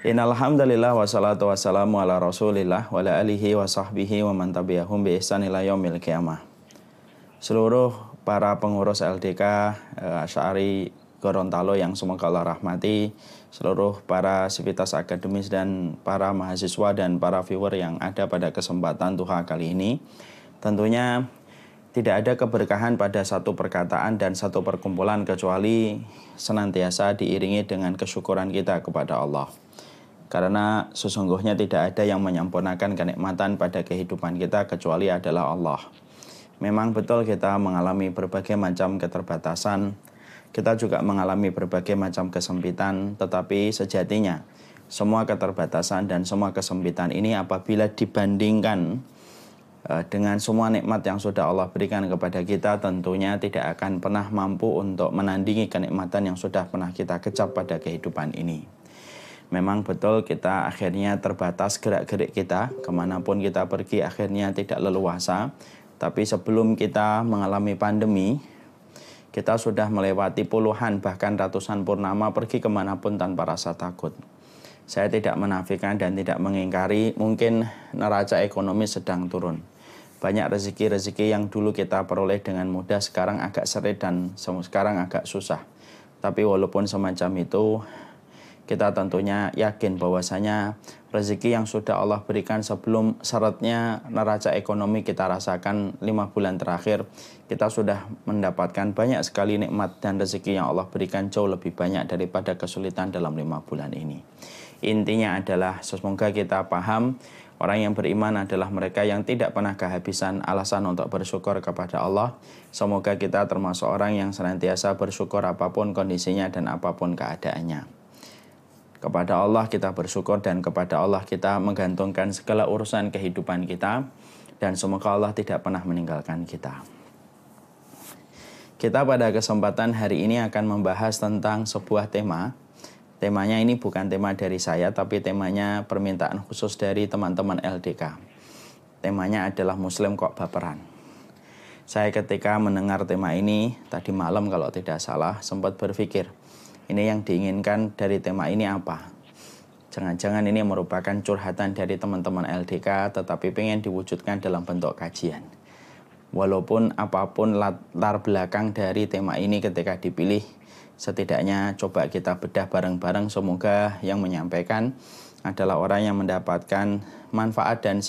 Innalhamdulillah wassalatu wassalamu ala rasulillah wa ala alihi wa sahbihi wa man tabi'ahum bi ihsan ila yaumil qiyamah. Seluruh para pengurus LDK Asy'ari Gorontalo yang semoga Allah rahmati, seluruh para sivitas akademis dan para mahasiswa dan para viewer yang ada pada kesempatan Duha kali ini. Tentunya tidak ada keberkahan pada satu perkataan dan satu perkumpulan kecuali senantiasa diiringi dengan kesyukuran kita kepada Allah. Karena sesungguhnya tidak ada yang menyempurnakan kenikmatan pada kehidupan kita kecuali adalah Allah. Memang betul kita mengalami berbagai macam keterbatasan, kita juga mengalami berbagai macam kesempitan, tetapi sejatinya semua keterbatasan dan semua kesempitan ini apabila dibandingkan dengan semua nikmat yang sudah Allah berikan kepada kita, tentunya tidak akan pernah mampu untuk menandingi kenikmatan yang sudah pernah kita kecap pada kehidupan ini. Memang betul kita akhirnya terbatas gerak-gerik kita, kemanapun kita pergi akhirnya tidak leluasa. Tapi sebelum kita mengalami pandemi, kita sudah melewati puluhan bahkan ratusan purnama pergi kemanapun tanpa rasa takut. Saya tidak menafikan dan tidak mengingkari mungkin neraca ekonomi sedang turun. Banyak rezeki-rezeki yang dulu kita peroleh dengan mudah sekarang agak seret dan sekarang agak susah. Tapi walaupun semacam itu, kita tentunya yakin bahwasanya rezeki yang sudah Allah berikan sebelum syaratnya neraca ekonomi kita rasakan 5 bulan terakhir, kita sudah mendapatkan banyak sekali nikmat dan rezeki yang Allah berikan jauh lebih banyak daripada kesulitan dalam 5 bulan ini. Intinya adalah semoga kita paham orang yang beriman adalah mereka yang tidak pernah kehabisan alasan untuk bersyukur kepada Allah. Semoga kita termasuk orang yang senantiasa bersyukur apapun kondisinya dan apapun keadaannya. Kepada Allah kita bersyukur dan kepada Allah kita menggantungkan segala urusan kehidupan kita. Dan semoga Allah tidak pernah meninggalkan kita. Kita pada kesempatan hari ini akan membahas tentang sebuah tema. Temanya ini bukan tema dari saya, tapi temanya permintaan khusus dari teman-teman LDK. Temanya adalah Muslim kok baperan. Saya ketika mendengar tema ini, tadi malam kalau tidak salah, sempat berpikir, ini yang diinginkan dari tema ini apa? Jangan-jangan ini merupakan curhatan dari teman-teman LDK, tetapi pengen diwujudkan dalam bentuk kajian. Walaupun apapun latar belakang dari tema ini ketika dipilih, setidaknya coba kita bedah bareng-bareng. Semoga yang menyampaikan adalah orang yang mendapatkan manfaat dan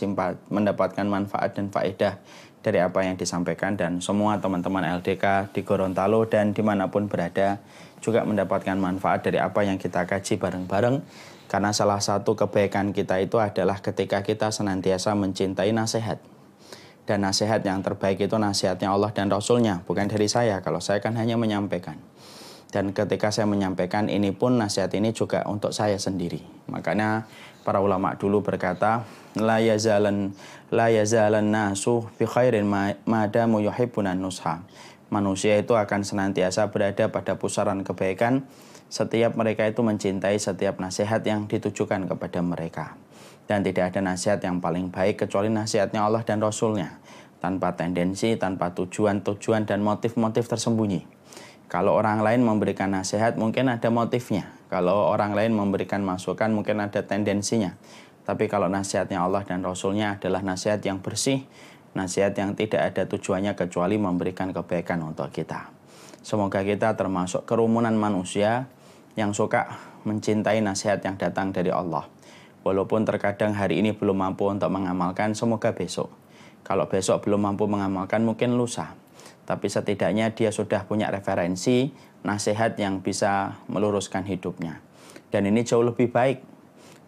faedah dari apa yang disampaikan, dan semua teman-teman LDK di Gorontalo dan dimanapun berada juga mendapatkan manfaat dari apa yang kita kaji bareng-bareng. Karena salah satu kebaikan kita itu adalah ketika kita senantiasa mencintai nasihat. Dan nasihat yang terbaik itu nasihatnya Allah dan Rasulnya, bukan dari saya. Kalau saya kan hanya menyampaikan. Dan ketika saya menyampaikan ini pun nasihat ini juga untuk saya sendiri. Makanya para ulama dulu berkata, la yazalan nasu bi khairin madamu yuhibbunan nusha. Manusia itu akan senantiasa berada pada pusaran kebaikan setiap mereka itu mencintai setiap nasihat yang ditujukan kepada mereka. Dan tidak ada nasihat yang paling baik kecuali nasihatnya Allah dan Rasulnya, tanpa tendensi, tanpa tujuan dan motif-motif tersembunyi. Kalau orang lain memberikan nasihat mungkin ada motifnya. Kalau orang lain memberikan masukan mungkin ada tendensinya. Tapi kalau nasihatnya Allah dan Rasulnya adalah nasihat yang bersih, nasihat yang tidak ada tujuannya kecuali memberikan kebaikan untuk kita. Semoga kita termasuk kerumunan manusia yang suka mencintai nasihat yang datang dari Allah. Walaupun terkadang hari ini belum mampu untuk mengamalkan, semoga besok. Kalau besok belum mampu mengamalkan, mungkin lusa. Tapi setidaknya dia sudah punya referensi nasihat yang bisa meluruskan hidupnya. Dan ini jauh lebih baik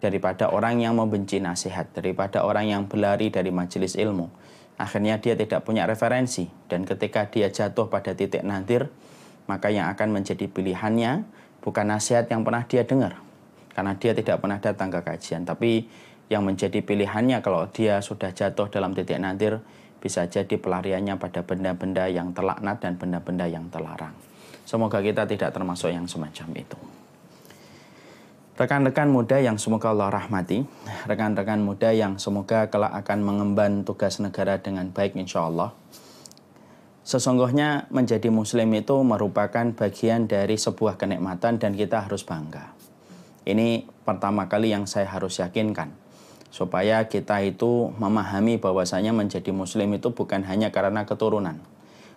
daripada orang yang membenci nasihat, daripada orang yang berlari dari majelis ilmu. Akhirnya dia tidak punya referensi, dan ketika dia jatuh pada titik nadir, maka yang akan menjadi pilihannya bukan nasihat yang pernah dia dengar, karena dia tidak pernah datang ke kajian. Tapi yang menjadi pilihannya kalau dia sudah jatuh dalam titik nadir, bisa jadi pelariannya pada benda-benda yang terlaknat dan benda-benda yang terlarang. Semoga kita tidak termasuk yang semacam itu. Rekan-rekan muda yang semoga Allah rahmati, rekan-rekan muda yang semoga kelak akan mengemban tugas negara dengan baik insya Allah. Sesungguhnya menjadi muslim itu merupakan bagian dari sebuah kenikmatan dan kita harus bangga. Ini pertama kali yang saya harus yakinkan, supaya kita itu memahami bahwasanya menjadi muslim itu bukan hanya karena keturunan,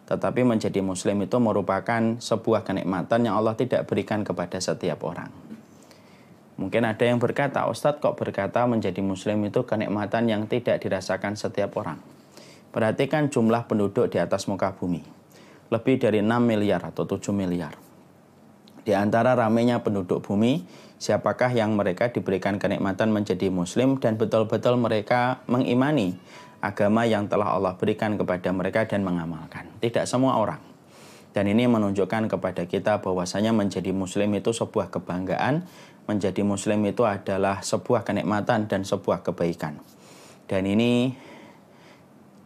tetapi menjadi muslim itu merupakan sebuah kenikmatan yang Allah tidak berikan kepada setiap orang. Mungkin ada yang berkata, Ustadz kok berkata menjadi muslim itu kenikmatan yang tidak dirasakan setiap orang. Perhatikan jumlah penduduk di atas muka bumi. Lebih dari 6 miliar atau 7 miliar. Di antara ramainya penduduk bumi, siapakah yang mereka diberikan kenikmatan menjadi muslim dan betul-betul mereka mengimani agama yang telah Allah berikan kepada mereka dan mengamalkan? Tidak semua orang. Dan ini menunjukkan kepada kita bahwasanya menjadi muslim itu sebuah kebanggaan, menjadi muslim itu adalah sebuah kenikmatan dan sebuah kebaikan. Dan ini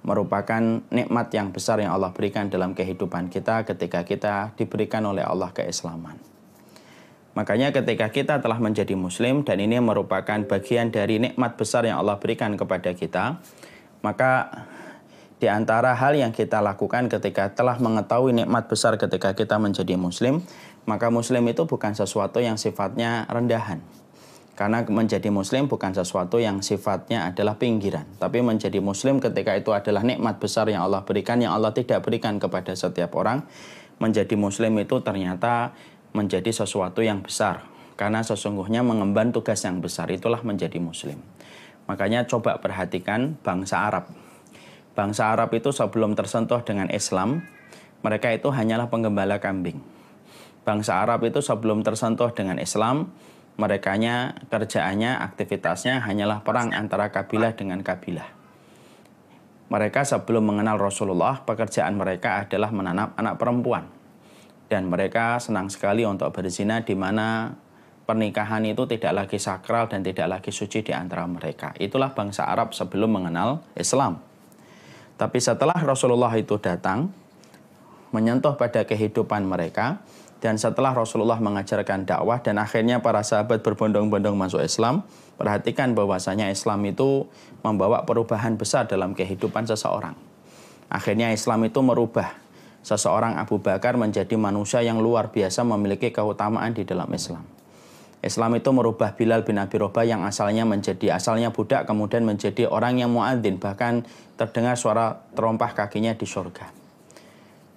merupakan nikmat yang besar yang Allah berikan dalam kehidupan kita ketika kita diberikan oleh Allah keislaman. Makanya ketika kita telah menjadi muslim dan ini merupakan bagian dari nikmat besar yang Allah berikan kepada kita, maka di antara hal yang kita lakukan ketika telah mengetahui nikmat besar ketika kita menjadi muslim, maka muslim itu bukan sesuatu yang sifatnya rendahan. Karena menjadi muslim bukan sesuatu yang sifatnya adalah pinggiran. Tapi menjadi muslim ketika itu adalah nikmat besar yang Allah berikan, yang Allah tidak berikan kepada setiap orang. Menjadi muslim itu ternyata menjadi sesuatu yang besar. Karena sesungguhnya mengemban tugas yang besar, itulah menjadi muslim. Makanya coba perhatikan bangsa Arab. Bangsa Arab itu sebelum tersentuh dengan Islam, mereka itu hanyalah penggembala kambing. Bangsa Arab itu sebelum tersentuh dengan Islam, merekanya, kerjaannya, aktivitasnya hanyalah perang antara kabilah dengan kabilah. Mereka sebelum mengenal Rasulullah, pekerjaan mereka adalah menanam anak perempuan. Dan mereka senang sekali untuk berzina, di mana pernikahan itu tidak lagi sakral dan tidak lagi suci di antara mereka. Itulah bangsa Arab sebelum mengenal Islam. Tapi setelah Rasulullah itu datang, menyentuh pada kehidupan mereka, dan setelah Rasulullah mengajarkan dakwah dan akhirnya para sahabat berbondong-bondong masuk Islam, perhatikan bahwasanya Islam itu membawa perubahan besar dalam kehidupan seseorang. Akhirnya Islam itu merubah seseorang Abu Bakar menjadi manusia yang luar biasa memiliki keutamaan di dalam Islam. Islam itu merubah Bilal bin Abi Robah yang asalnya budak, kemudian menjadi orang yang muadzin, bahkan terdengar suara terompah kakinya di surga.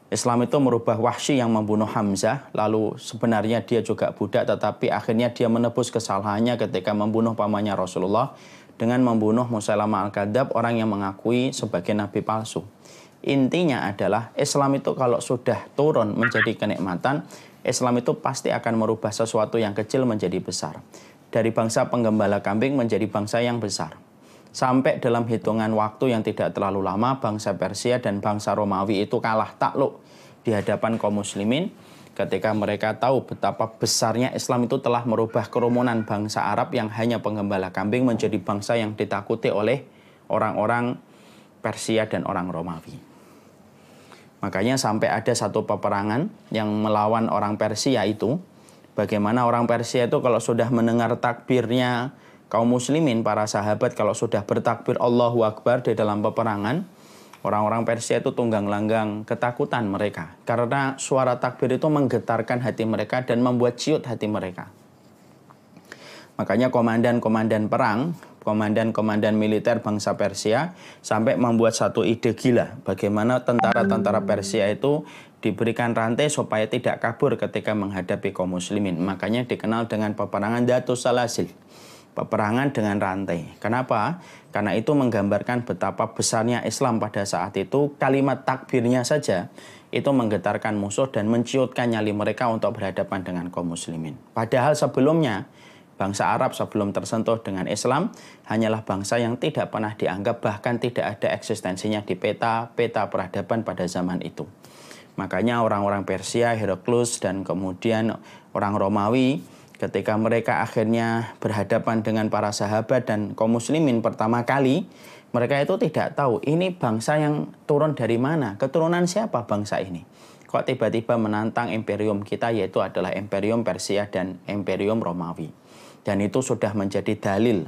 Islam itu merubah Wahsy yang membunuh Hamzah, lalu sebenarnya dia juga budak, tetapi akhirnya dia menebus kesalahannya ketika membunuh pamannya Rasulullah dengan membunuh Musailamah Al-Kadzab, orang yang mengakui sebagai nabi palsu. Intinya adalah Islam itu kalau sudah turun menjadi kenikmatan, Islam itu pasti akan merubah sesuatu yang kecil menjadi besar. Dari bangsa penggembala kambing menjadi bangsa yang besar. Sampai dalam hitungan waktu yang tidak terlalu lama, bangsa Persia dan bangsa Romawi itu kalah takluk di hadapan kaum muslimin ketika mereka tahu betapa besarnya Islam itu telah merubah kerumunan bangsa Arab yang hanya penggembala kambing menjadi bangsa yang ditakuti oleh orang-orang Persia dan orang Romawi. Makanya sampai ada satu peperangan yang melawan orang Persia itu, bagaimana orang Persia itu kalau sudah mendengar takbirnya kaum muslimin, para sahabat kalau sudah bertakbir Allahu Akbar di dalam peperangan, orang-orang Persia itu tunggang langgang ketakutan mereka. Karena suara takbir itu menggetarkan hati mereka dan membuat ciut hati mereka. Makanya komandan-komandan perang, komandan-komandan militer bangsa Persia sampai membuat satu ide gila. Bagaimana tentara-tentara Persia itu diberikan rantai supaya tidak kabur ketika menghadapi kaum muslimin. Makanya dikenal dengan peperangan Dhatus Salasil. Peperangan dengan rantai. Kenapa? Karena itu menggambarkan betapa besarnya Islam pada saat itu. Kalimat takbirnya saja itu menggetarkan musuh dan menciutkan nyali mereka untuk berhadapan dengan kaum muslimin. Padahal sebelumnya, bangsa Arab sebelum tersentuh dengan Islam hanyalah bangsa yang tidak pernah dianggap, bahkan tidak ada eksistensinya di peta peradaban pada zaman itu. Makanya orang-orang Persia, Heraklius, dan kemudian orang Romawi, ketika mereka akhirnya berhadapan dengan para sahabat dan kaum muslimin pertama kali, mereka itu tidak tahu ini bangsa yang turun dari mana, keturunan siapa bangsa ini. Kok tiba-tiba menantang imperium kita, yaitu adalah imperium Persia dan imperium Romawi. Dan itu sudah menjadi dalil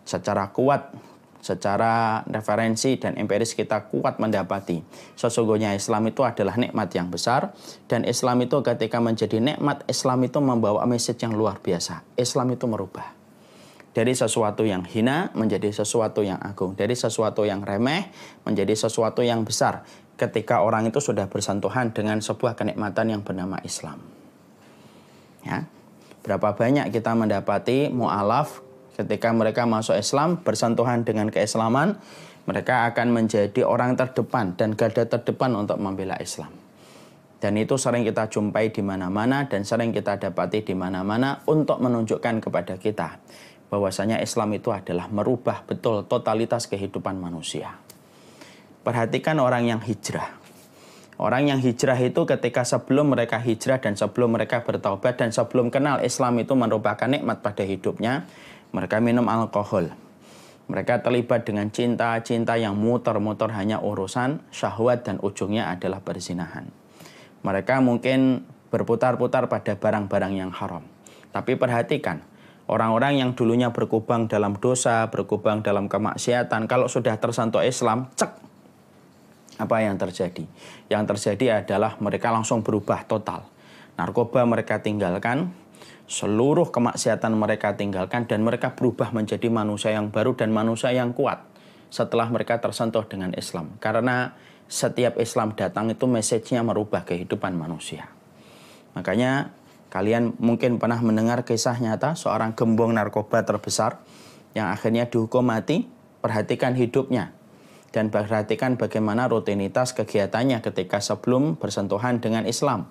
secara kuat secara referensi dan empiris kita kuat mendapati sesungguhnya Islam itu adalah nikmat yang besar, dan Islam itu ketika menjadi nikmat, Islam itu membawa message yang luar biasa. Islam itu merubah dari sesuatu yang hina menjadi sesuatu yang agung, dari sesuatu yang remeh menjadi sesuatu yang besar ketika orang itu sudah bersentuhan dengan sebuah kenikmatan yang bernama Islam. Ya. Berapa banyak kita mendapati mu'alaf ketika mereka masuk Islam, bersentuhan dengan keislaman, mereka akan menjadi orang terdepan dan garda terdepan untuk membela Islam. Dan itu sering kita jumpai di mana-mana dan sering kita dapati di mana-mana untuk menunjukkan kepada kita bahwasanya Islam itu adalah merubah betul totalitas kehidupan manusia. Perhatikan orang yang hijrah. Orang yang hijrah itu ketika sebelum mereka hijrah dan sebelum mereka bertaubat dan sebelum kenal Islam itu merupakan nikmat pada hidupnya, mereka minum alkohol. Mereka terlibat dengan cinta-cinta yang muter-muter hanya urusan syahwat dan ujungnya adalah perzinahan. Mereka mungkin berputar-putar pada barang-barang yang haram. Tapi perhatikan, orang-orang yang dulunya berkubang dalam dosa, berkubang dalam kemaksiatan, kalau sudah tersentuh Islam, cek. Apa yang terjadi? Yang terjadi adalah mereka langsung berubah total. Narkoba mereka tinggalkan, seluruh kemaksiatan mereka tinggalkan, dan mereka berubah menjadi manusia yang baru dan manusia yang kuat setelah mereka tersentuh dengan Islam. Karena setiap Islam datang itu message-nya merubah kehidupan manusia. Makanya kalian mungkin pernah mendengar kisah nyata seorang gembong narkoba terbesar yang akhirnya dihukum mati. Perhatikan hidupnya. Dan perhatikan bagaimana rutinitas kegiatannya ketika sebelum bersentuhan dengan Islam.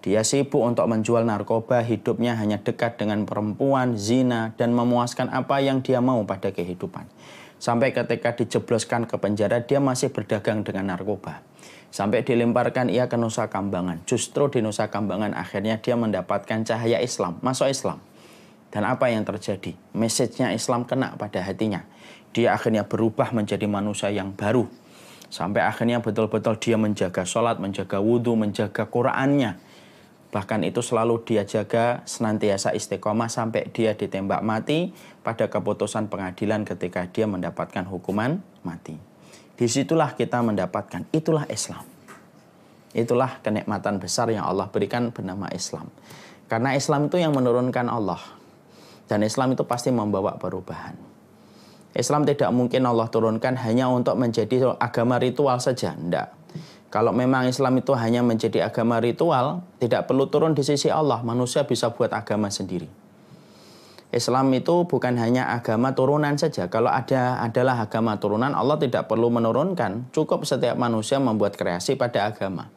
Dia sibuk untuk menjual narkoba, hidupnya hanya dekat dengan perempuan, zina, dan memuaskan apa yang dia mau pada kehidupan. Sampai ketika dijebloskan ke penjara, dia masih berdagang dengan narkoba. Sampai dilemparkan ia ke Nusa Kambangan. Justru di Nusa Kambangan akhirnya dia mendapatkan cahaya Islam, masuk Islam. Dan apa yang terjadi? Message-nya Islam kena pada hatinya. Dia akhirnya berubah menjadi manusia yang baru. Sampai akhirnya betul-betul dia menjaga sholat, menjaga wudhu, menjaga Qur'annya. Bahkan itu selalu dia jaga senantiasa istiqomah sampai dia ditembak mati pada keputusan pengadilan ketika dia mendapatkan hukuman mati. Disitulah kita mendapatkan, itulah Islam. Itulah kenikmatan besar yang Allah berikan bernama Islam. Karena Islam itu yang menurunkan Allah. Dan Islam itu pasti membawa perubahan. Islam tidak mungkin Allah turunkan hanya untuk menjadi agama ritual saja. Tidak. Kalau memang Islam itu hanya menjadi agama ritual, tidak perlu turun di sisi Allah. Manusia bisa buat agama sendiri. Islam itu bukan hanya agama turunan saja. Kalau adalah agama turunan, Allah tidak perlu menurunkan. Cukup setiap manusia membuat kreasi pada agama.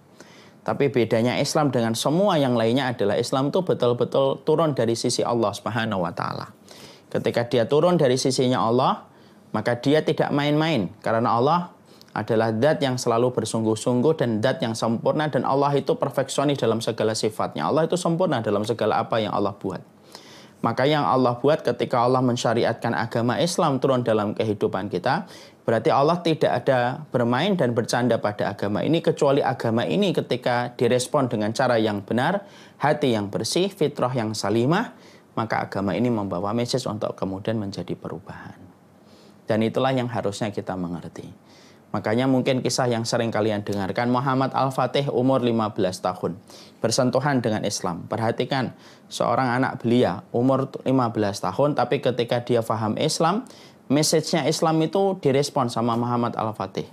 Tapi bedanya Islam dengan semua yang lainnya adalah Islam itu betul-betul turun dari sisi Allah Subhanahu wa Ta'ala. Ketika dia turun dari sisinya Allah, maka dia tidak main-main. Karena Allah adalah zat yang selalu bersungguh-sungguh dan zat yang sempurna. Dan Allah itu perfeksionis dalam segala sifatnya. Allah itu sempurna dalam segala apa yang Allah buat. Maka yang Allah buat ketika Allah mensyariatkan agama Islam turun dalam kehidupan kita, berarti Allah tidak ada bermain dan bercanda pada agama ini, kecuali agama ini ketika direspon dengan cara yang benar, hati yang bersih, fitrah yang salimah, maka agama ini membawa message untuk kemudian menjadi perubahan. Dan itulah yang harusnya kita mengerti. Makanya mungkin kisah yang sering kalian dengarkan, Muhammad Al-Fatih umur 15 tahun, bersentuhan dengan Islam. Perhatikan, seorang anak belia umur 15 tahun, tapi ketika dia faham Islam, message-nya Islam itu direspon sama Muhammad Al-Fatih.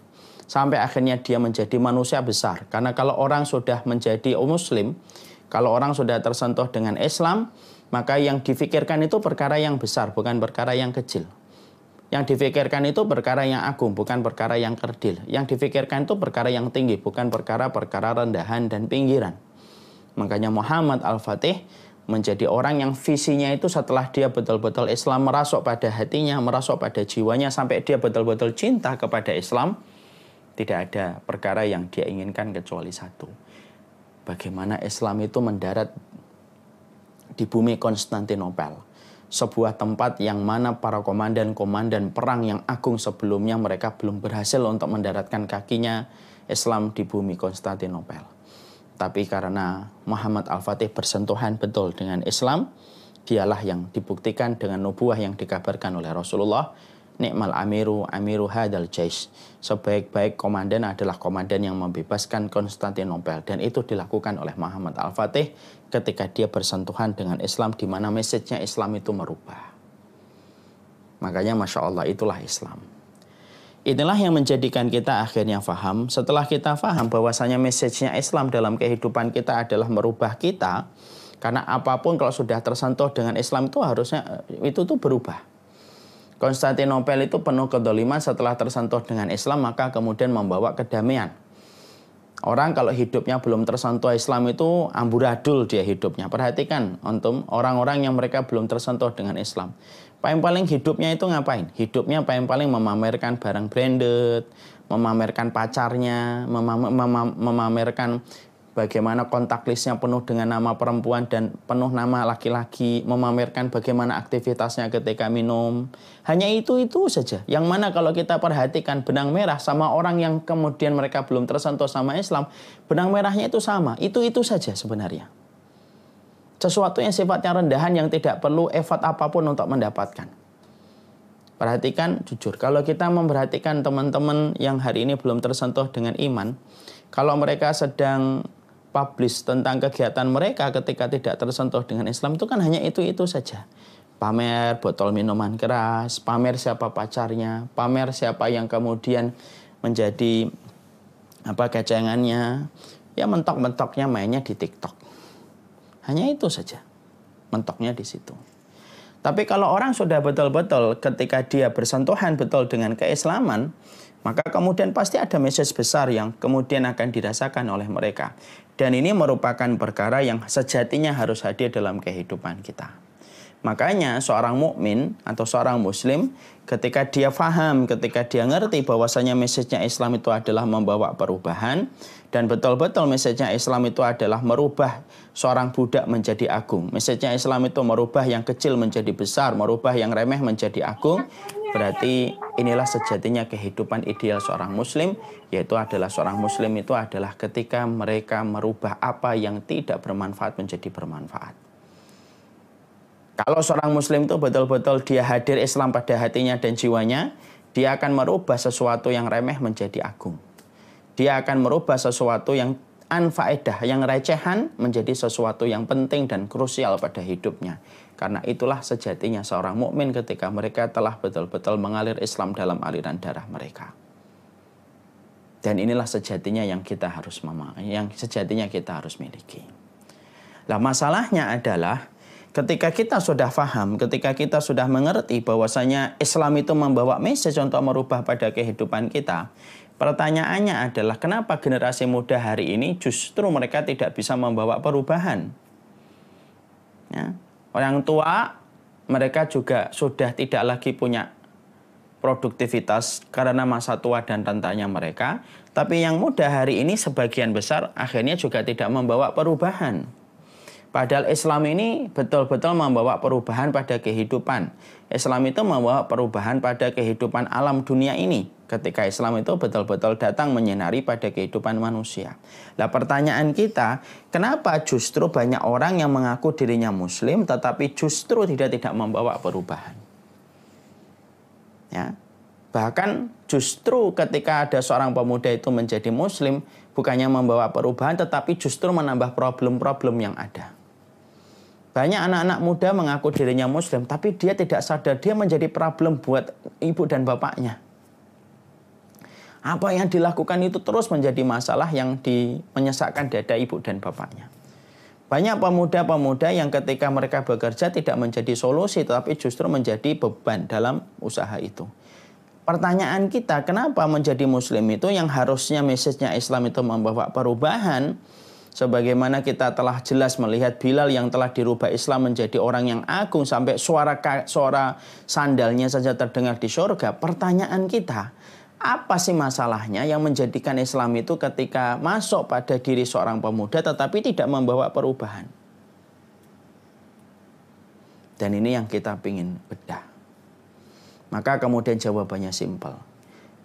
Sampai akhirnya dia menjadi manusia besar. Karena kalau orang sudah menjadi muslim, kalau orang sudah tersentuh dengan Islam, maka yang difikirkan itu perkara yang besar, bukan perkara yang kecil. Yang difikirkan itu perkara yang agung, bukan perkara yang kerdil. Yang difikirkan itu perkara yang tinggi, bukan perkara-perkara rendahan dan pinggiran. Makanya Muhammad Al-Fatih menjadi orang yang visinya itu setelah dia betul-betul Islam merasuk pada hatinya, merasuk pada jiwanya, sampai dia betul-betul cinta kepada Islam. Tidak ada perkara yang dia inginkan kecuali satu. Bagaimana Islam itu mendarat di bumi Konstantinopel. Sebuah tempat yang mana para komandan-komandan perang yang agung sebelumnya mereka belum berhasil untuk mendaratkan kakinya Islam di bumi Konstantinopel. Tapi karena Muhammad Al-Fatih bersentuhan betul dengan Islam, dialah yang dibuktikan dengan nubuah yang dikabarkan oleh Rasulullah. ni'mal amiru hadal jais. Sebaik-baik komandan adalah komandan yang membebaskan Konstantinopel. Dan itu dilakukan oleh Muhammad Al-Fatih ketika dia bersentuhan dengan Islam, di mana message-nya Islam itu merubah. Makanya Masya Allah, itulah Islam. Inilah yang menjadikan kita akhirnya faham. Setelah kita faham bahwasanya message-nya Islam dalam kehidupan kita adalah merubah kita. Karena apapun kalau sudah tersentuh dengan Islam itu harusnya itu tuh berubah. Konstantinopel itu penuh kedzaliman, setelah tersentuh dengan Islam maka kemudian membawa kedamaian. Orang kalau hidupnya belum tersentuh Islam itu amburadul dia hidupnya. Perhatikan untuk orang-orang yang mereka belum tersentuh dengan Islam. Paling-paling hidupnya itu ngapain? Hidupnya paling-paling memamerkan barang branded, memamerkan pacarnya, memamerkan bagaimana kontak listnya penuh dengan nama perempuan dan penuh nama laki-laki, memamerkan bagaimana aktivitasnya ketika minum. Hanya itu saja. Yang mana kalau kita perhatikan benang merah sama orang yang kemudian mereka belum tersentuh sama Islam, benang merahnya itu sama. Itu saja sebenarnya. Sesuatu yang sifatnya rendahan yang tidak perlu effort apapun untuk mendapatkan. Perhatikan jujur, kalau kita memperhatikan teman-teman yang hari ini belum tersentuh dengan iman, kalau mereka sedang publish tentang kegiatan mereka ketika tidak tersentuh dengan Islam, itu kan hanya itu saja. Pamer botol minuman keras, pamer siapa pacarnya, pamer siapa yang kemudian menjadi kecengannya, ya mentok-mentoknya mainnya di TikTok. Hanya itu saja, mentoknya di situ. Tapi kalau orang sudah betul-betul ketika dia bersentuhan betul dengan keislaman, maka kemudian pasti ada message besar yang kemudian akan dirasakan oleh mereka. Dan ini merupakan perkara yang sejatinya harus hadir dalam kehidupan kita. Makanya seorang mukmin atau seorang muslim ketika dia faham, ketika dia ngerti bahwasanya message-nya Islam itu adalah membawa perubahan, dan betul-betul message-nya Islam itu adalah merubah seorang budak menjadi agung. Message-nya Islam itu merubah yang kecil menjadi besar, merubah yang remeh menjadi agung. Berarti inilah sejatinya kehidupan ideal seorang muslim, yaitu adalah seorang muslim itu adalah ketika mereka merubah apa yang tidak bermanfaat menjadi bermanfaat. Kalau seorang muslim itu betul-betul dia hadir Islam pada hatinya dan jiwanya, dia akan merubah sesuatu yang remeh menjadi agung. Dia akan merubah sesuatu yang anfaedah, yang recehan menjadi sesuatu yang penting dan krusial pada hidupnya. Karena itulah sejatinya seorang mukmin ketika mereka telah betul-betul mengalir Islam dalam aliran darah mereka. Dan inilah sejatinya yang kita harus miliki. Nah, masalahnya adalah ketika kita sudah paham, ketika kita sudah mengerti bahwasanya Islam itu membawa message untuk merubah pada kehidupan kita, pertanyaannya adalah kenapa generasi muda hari ini justru mereka tidak bisa membawa perubahan? Ya. Orang tua mereka juga sudah tidak lagi punya produktivitas karena masa tua dan rentannya mereka. Tapi yang muda hari ini sebagian besar akhirnya juga tidak membawa perubahan. Padahal Islam ini betul-betul membawa perubahan pada kehidupan. Islam itu membawa perubahan pada kehidupan alam dunia ini. Ketika Islam itu betul-betul datang menyinari pada kehidupan manusia. Nah, pertanyaan kita, kenapa justru banyak orang yang mengaku dirinya muslim tetapi justru tidak membawa perubahan? Ya. Bahkan justru ketika ada seorang pemuda itu menjadi muslim, bukannya membawa perubahan tetapi justru menambah problem-problem yang ada. Banyak anak-anak muda mengaku dirinya muslim, tapi dia tidak sadar dia menjadi problem buat ibu dan bapaknya. Apa yang dilakukan itu terus menjadi masalah yang menyesakkan dada ibu dan bapaknya. Banyak pemuda-pemuda yang ketika mereka bekerja tidak menjadi solusi, tetapi justru menjadi beban dalam usaha itu. Pertanyaan kita, kenapa menjadi muslim itu yang harusnya message-nya Islam itu membawa perubahan? Sebagaimana kita telah jelas melihat Bilal yang telah dirubah Islam menjadi orang yang agung sampai suara sandalnya saja terdengar di surga. Pertanyaan kita, apa sih masalahnya yang menjadikan Islam itu ketika masuk pada diri seorang pemuda tetapi tidak membawa perubahan? Dan ini yang kita ingin bedah. Maka kemudian jawabannya simpel.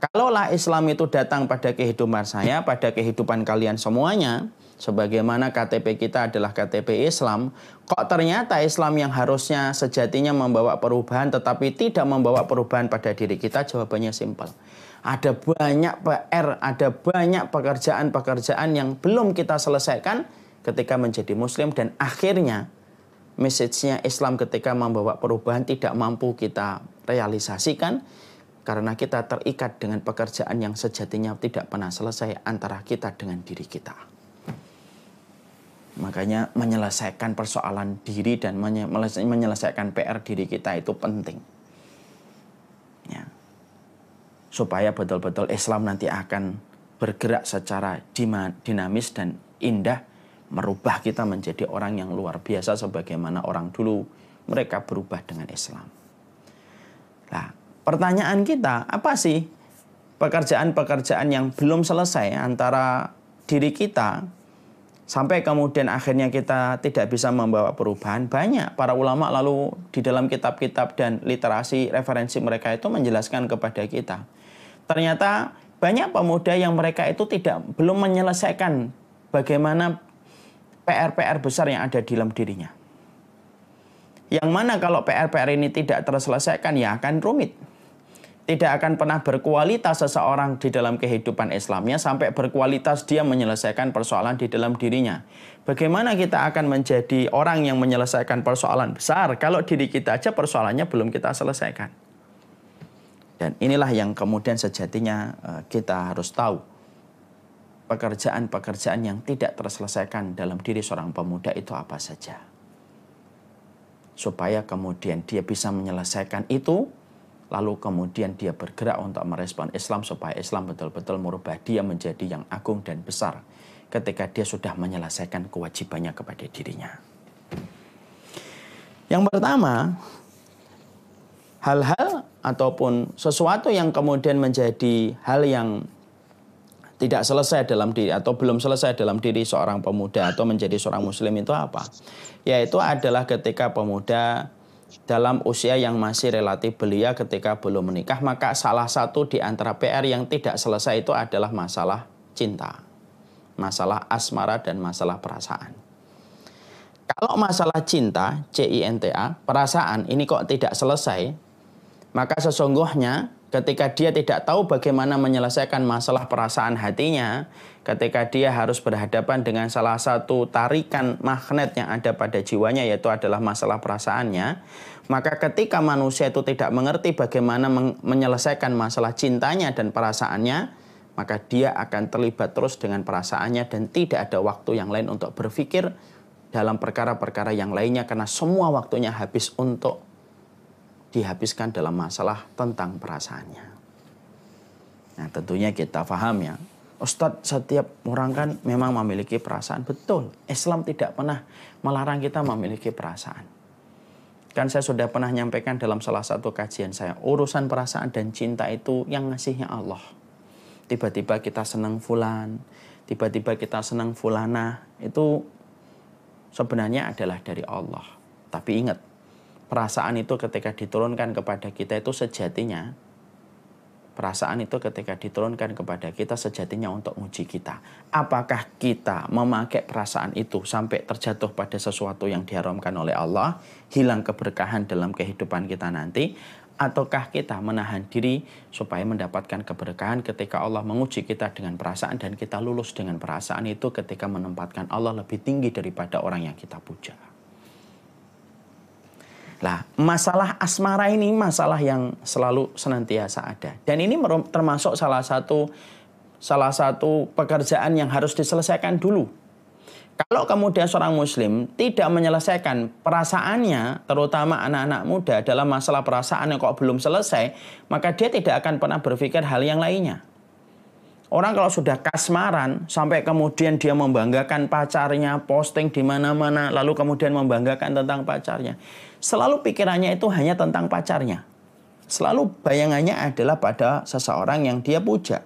Kalaulah Islam itu datang pada kehidupan saya, pada kehidupan kalian semuanya, sebagaimana KTP kita adalah KTP Islam, kok ternyata Islam yang harusnya sejatinya membawa perubahan tetapi tidak membawa perubahan pada diri kita? Jawabannya simpel. Ada banyak PR, ada banyak pekerjaan-pekerjaan yang belum kita selesaikan ketika menjadi Muslim, dan akhirnya message-nya Islam ketika membawa perubahan tidak mampu kita realisasikan karena kita terikat dengan pekerjaan yang sejatinya tidak pernah selesai antara kita dengan diri kita. Makanya menyelesaikan persoalan diri dan menyelesaikan PR diri kita itu penting. Ya. Supaya betul-betul Islam nanti akan bergerak secara dinamis dan indah, merubah kita menjadi orang yang luar biasa sebagaimana orang dulu mereka berubah dengan Islam. Nah, pertanyaan kita, apa sih pekerjaan-pekerjaan yang belum selesai antara diri kita sampai kemudian akhirnya kita tidak bisa membawa perubahan? Banyak para ulama lalu di dalam kitab-kitab dan literasi referensi mereka itu menjelaskan kepada kita. Ternyata banyak pemuda yang mereka itu belum menyelesaikan bagaimana PR-PR besar yang ada di dalam dirinya. Yang mana kalau PR-PR ini tidak terselesaikan ya akan rumit. Tidak akan pernah berkualitas seseorang di dalam kehidupan Islamnya sampai berkualitas dia menyelesaikan persoalan di dalam dirinya. Bagaimana kita akan menjadi orang yang menyelesaikan persoalan besar kalau diri kita aja persoalannya belum kita selesaikan? Dan inilah yang kemudian sejatinya kita harus tahu. Pekerjaan-pekerjaan yang tidak terselesaikan dalam diri seorang pemuda itu apa saja. Supaya kemudian dia bisa menyelesaikan itu, lalu kemudian dia bergerak untuk merespon Islam supaya Islam betul-betul merubah dia menjadi yang agung dan besar ketika dia sudah menyelesaikan kewajibannya kepada dirinya. Yang pertama, hal-hal ataupun sesuatu yang kemudian menjadi hal yang tidak selesai dalam diri atau belum selesai dalam diri seorang pemuda atau menjadi seorang muslim itu apa? Yaitu adalah ketika pemuda dalam usia yang masih relatif belia ketika belum menikah, maka salah satu di antara PR yang tidak selesai itu adalah masalah cinta, masalah asmara dan masalah perasaan. Kalau masalah cinta, cinta, perasaan ini kok tidak selesai, maka sesungguhnya ketika dia tidak tahu bagaimana menyelesaikan masalah perasaan hatinya, ketika dia harus berhadapan dengan salah satu tarikan magnet yang ada pada jiwanya, yaitu adalah masalah perasaannya, maka ketika manusia itu tidak mengerti bagaimana menyelesaikan masalah cintanya dan perasaannya, maka dia akan terlibat terus dengan perasaannya dan tidak ada waktu yang lain untuk berpikir dalam perkara-perkara yang lainnya karena semua waktunya habis untuk dihabiskan dalam masalah tentang perasaannya. Nah, tentunya kita paham ya, Ustadz, setiap orang kan memang memiliki perasaan. Betul, Islam tidak pernah melarang kita memiliki perasaan. Kan saya sudah pernah nyampaikan dalam salah satu kajian saya, urusan perasaan dan cinta itu yang ngasihnya Allah. Tiba-tiba kita senang fulan, tiba-tiba kita senang fulana, itu sebenarnya adalah dari Allah. Tapi ingat, perasaan itu ketika diturunkan kepada kita itu sejatinya, perasaan itu ketika diturunkan kepada kita sejatinya untuk uji kita. Apakah kita memakai perasaan itu sampai terjatuh pada sesuatu yang diharamkan oleh Allah, hilang keberkahan dalam kehidupan kita nanti, ataukah kita menahan diri supaya mendapatkan keberkahan ketika Allah menguji kita dengan perasaan dan kita lulus dengan perasaan itu ketika menempatkan Allah lebih tinggi daripada orang yang kita puja. Nah, masalah asmara ini masalah yang selalu senantiasa ada. Dan ini termasuk salah satu pekerjaan yang harus diselesaikan dulu. Kalau kemudian seorang muslim tidak menyelesaikan perasaannya, terutama anak-anak muda dalam masalah perasaan yang kok belum selesai, maka dia tidak akan pernah berpikir hal yang lainnya. Orang kalau sudah kasmaran, sampai kemudian dia membanggakan pacarnya, posting di mana-mana, lalu kemudian membanggakan tentang pacarnya. Selalu pikirannya itu hanya tentang pacarnya. Selalu bayangannya adalah pada seseorang yang dia puja.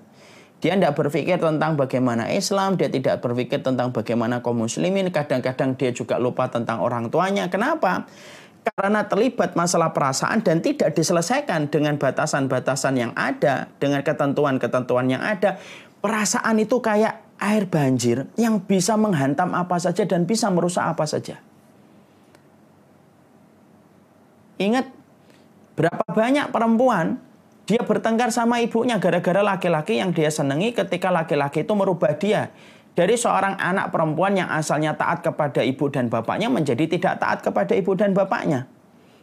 Dia tidak berpikir tentang bagaimana Islam, dia tidak berpikir tentang bagaimana kaum muslimin. Kadang-kadang dia juga lupa tentang orang tuanya. Kenapa? karena terlibat masalah perasaan dan tidak diselesaikan dengan batasan-batasan yang ada, dengan ketentuan-ketentuan yang ada, perasaan itu kayak air banjir yang bisa menghantam apa saja dan bisa merusak apa saja. Ingat, berapa banyak perempuan dia bertengkar sama ibunya gara-gara laki-laki yang dia senangi ketika laki-laki itu merubah dia. Dari seorang anak perempuan yang asalnya taat kepada ibu dan bapaknya menjadi tidak taat kepada ibu dan bapaknya.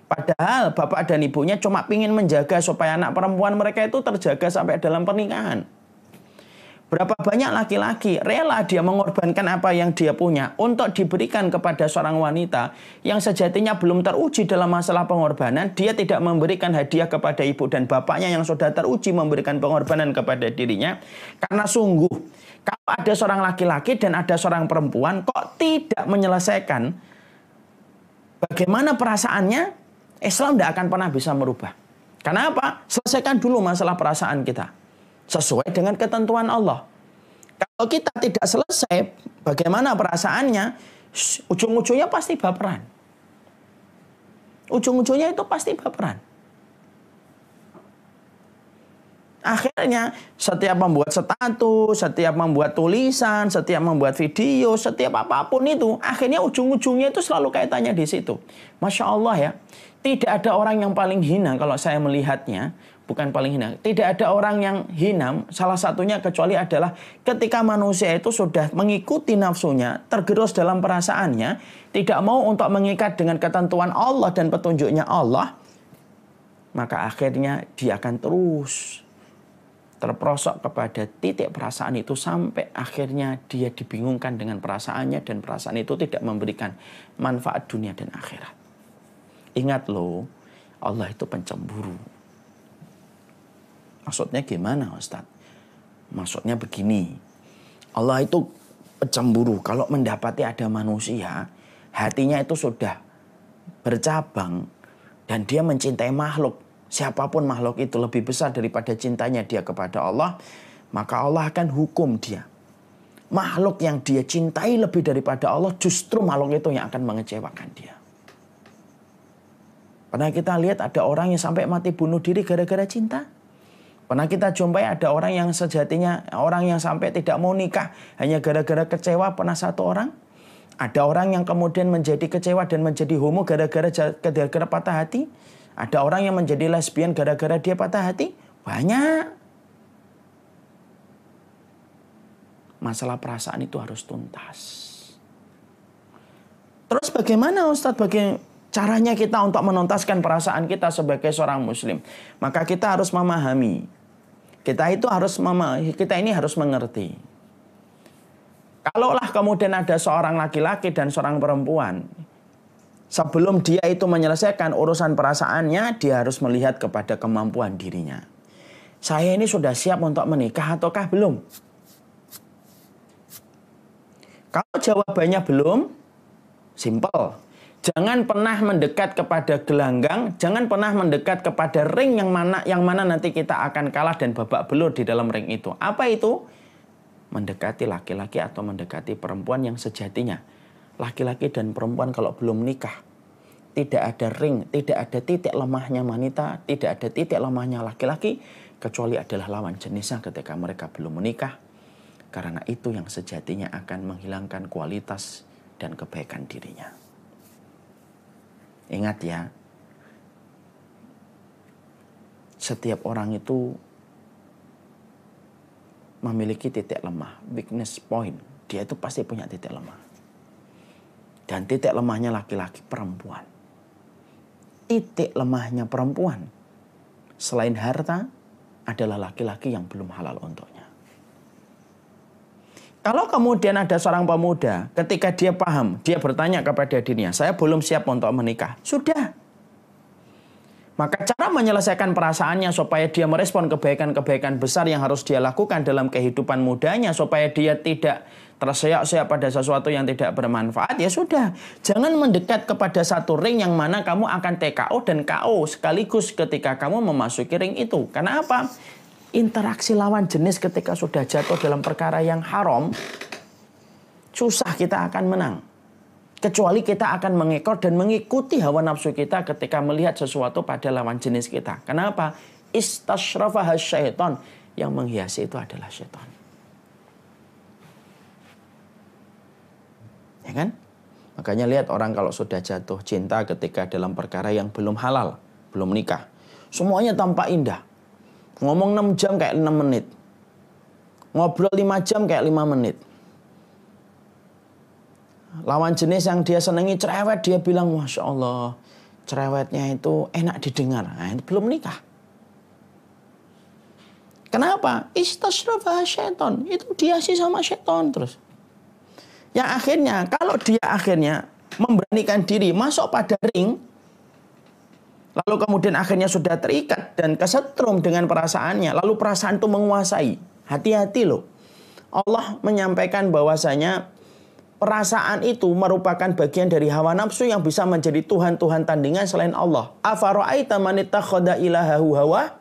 Padahal bapak dan ibunya cuma ingin menjaga supaya anak perempuan mereka itu terjaga sampai dalam pernikahan. Berapa banyak laki-laki rela dia mengorbankan apa yang dia punya untuk diberikan kepada seorang wanita yang sejatinya belum teruji dalam masalah pengorbanan. Dia tidak memberikan hadiah kepada ibu dan bapaknya yang sudah teruji memberikan pengorbanan kepada dirinya. Karena sungguh, kalau ada seorang laki-laki dan ada seorang perempuan kok tidak menyelesaikan bagaimana perasaannya, Islam tidak akan pernah bisa merubah. Karena apa? Selesaikan dulu masalah perasaan kita sesuai dengan ketentuan Allah. Kalau kita tidak selesai bagaimana perasaannya, ujung-ujungnya pasti baperan. Ujung-ujungnya itu pasti baperan. Akhirnya setiap membuat status, setiap membuat tulisan, setiap membuat video, setiap apapun itu, akhirnya ujung-ujungnya itu selalu kaitannya di situ. Masya Allah ya, tidak ada orang yang paling hina kalau saya melihatnya. Bukan paling hina. Tidak ada orang yang hina, salah satunya kecuali adalah ketika manusia itu sudah mengikuti nafsunya, tergerus dalam perasaannya, tidak mau untuk mengikat dengan ketentuan Allah dan petunjuknya Allah, maka akhirnya dia akan terus terperosok kepada titik perasaan itu sampai akhirnya dia dibingungkan dengan perasaannya dan perasaan itu tidak memberikan manfaat dunia dan akhirat. Ingat loh, Allah itu pencemburu. Maksudnya gimana Ustaz? Maksudnya begini. Allah itu pencemburu. Kalau mendapati ada manusia, hatinya itu sudah bercabang. Dan dia mencintai makhluk. Siapapun makhluk itu lebih besar daripada cintanya dia kepada Allah. Maka Allah akan hukum dia. Makhluk yang dia cintai lebih daripada Allah, justru makhluk itu yang akan mengecewakan dia. Pernah kita lihat ada orang yang sampai mati bunuh diri gara-gara cinta? Pernah kita jumpai ada orang yang sejatinya, orang yang sampai tidak mau nikah hanya gara-gara kecewa, pernah satu orang? Ada orang yang kemudian menjadi kecewa dan menjadi homo gara-gara patah hati? Ada orang yang menjadi lesbian gara-gara dia patah hati? Banyak. Masalah perasaan itu harus tuntas. Terus bagaimana Ustadz? Caranya kita untuk menuntaskan perasaan kita sebagai seorang muslim. Maka kita harus memahami. Kita ini harus mengerti. Kalaulah kemudian ada seorang laki-laki dan seorang perempuan, sebelum dia itu menyelesaikan urusan perasaannya, dia harus melihat kepada kemampuan dirinya. Saya ini sudah siap untuk menikah ataukah belum? Kalau jawabannya belum, simple. Jangan pernah mendekat kepada gelanggang, jangan pernah mendekat kepada ring yang mana nanti kita akan kalah dan babak belur di dalam ring itu. Apa itu? Mendekati laki-laki atau mendekati perempuan yang sejatinya. Laki-laki dan perempuan kalau belum nikah, tidak ada ring, tidak ada titik lemahnya wanita, tidak ada titik lemahnya laki-laki, kecuali adalah lawan jenisnya ketika mereka belum menikah. Karena itu yang sejatinya akan menghilangkan kualitas dan kebaikan dirinya. Ingat ya, setiap orang itu memiliki titik lemah, weakness point. Dia itu pasti punya titik lemah. Dan titik lemahnya laki-laki, perempuan. Titik lemahnya perempuan, selain harta, adalah laki-laki yang belum halal untuknya. Kalau kemudian ada seorang pemuda, ketika dia paham, dia bertanya kepada dirinya, saya belum siap untuk menikah. Sudah. Maka cara menyelesaikan perasaannya supaya dia merespon kebaikan-kebaikan besar yang harus dia lakukan dalam kehidupan mudanya, supaya dia tidak terseok-seok pada sesuatu yang tidak bermanfaat, ya sudah. Jangan mendekat kepada satu ring yang mana kamu akan TKO dan KO sekaligus ketika kamu memasuki ring itu. Karena apa? Interaksi lawan jenis ketika sudah jatuh dalam perkara yang haram, susah kita akan menang. Kecuali kita akan mengekor dan mengikuti hawa nafsu kita ketika melihat sesuatu pada lawan jenis kita. Kenapa? Istashrafaha syaitan. Yang menghiasi itu adalah syaitan. Ya kan? Makanya lihat orang kalau sudah jatuh cinta ketika dalam perkara yang belum halal, belum nikah. Semuanya tampak indah. Ngomong 6 jam kayak 6 menit. Ngobrol 5 jam kayak 5 menit. Lawan jenis yang dia senangi cerewet, dia bilang, Masya Allah, cerewetnya itu enak didengar. Nah, itu belum nikah. Kenapa? Istashrafaha syaitan. Itu dihiasi sama syaitan terus. Yang akhirnya, kalau dia akhirnya memberanikan diri masuk pada ring, lalu kemudian akhirnya sudah terikat dan kesetrum dengan perasaannya, lalu perasaan itu menguasai. Hati-hati loh. Allah menyampaikan bahwasanya perasaan itu merupakan bagian dari hawa nafsu yang bisa menjadi Tuhan-Tuhan tandingan selain Allah. Afara'aita man ittakhadha ilahahu hawa?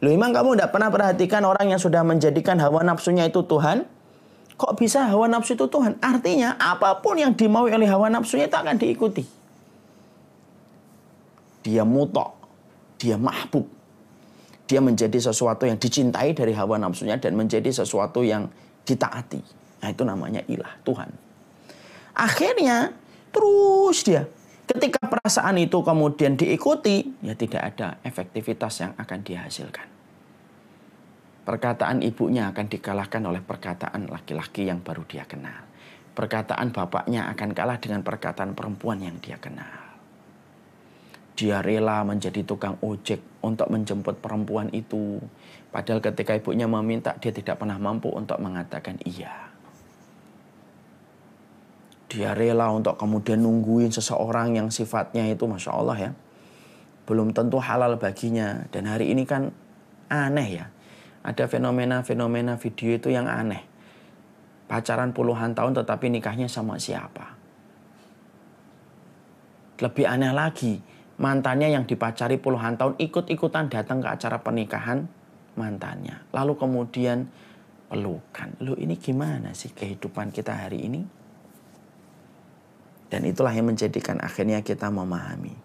Loh, emang kamu tidak pernah perhatikan orang yang sudah menjadikan hawa nafsunya itu Tuhan? Kok bisa hawa nafsu itu Tuhan? Artinya apapun yang dimaui oleh hawa nafsunya itu akan diikuti. Dia mutok, dia mahbub. Dia menjadi sesuatu yang dicintai dari hawa nafsunya dan menjadi sesuatu yang ditaati. Nah, itu namanya ilah, Tuhan. Akhirnya terus dia, ketika perasaan itu kemudian diikuti, ya tidak ada efektivitas yang akan dihasilkan. Perkataan ibunya akan dikalahkan oleh perkataan laki-laki yang baru dia kenal. Perkataan bapaknya akan kalah dengan perkataan perempuan yang dia kenal. Dia rela menjadi tukang ojek untuk menjemput perempuan itu. Padahal ketika ibunya meminta, dia tidak pernah mampu untuk mengatakan iya. Dia rela untuk kemudian nungguin seseorang yang sifatnya itu Masya Allah ya, belum tentu halal baginya. Dan hari ini kan aneh ya. Ada fenomena-fenomena video itu yang aneh. Pacaran puluhan tahun tetapi nikahnya sama siapa. Lebih aneh lagi, mantannya yang dipacari puluhan tahun ikut-ikutan datang ke acara pernikahan mantannya. Lalu kemudian pelukan. Loh, ini gimana sih kehidupan kita hari ini? Dan itulah yang menjadikan akhirnya kita memahami.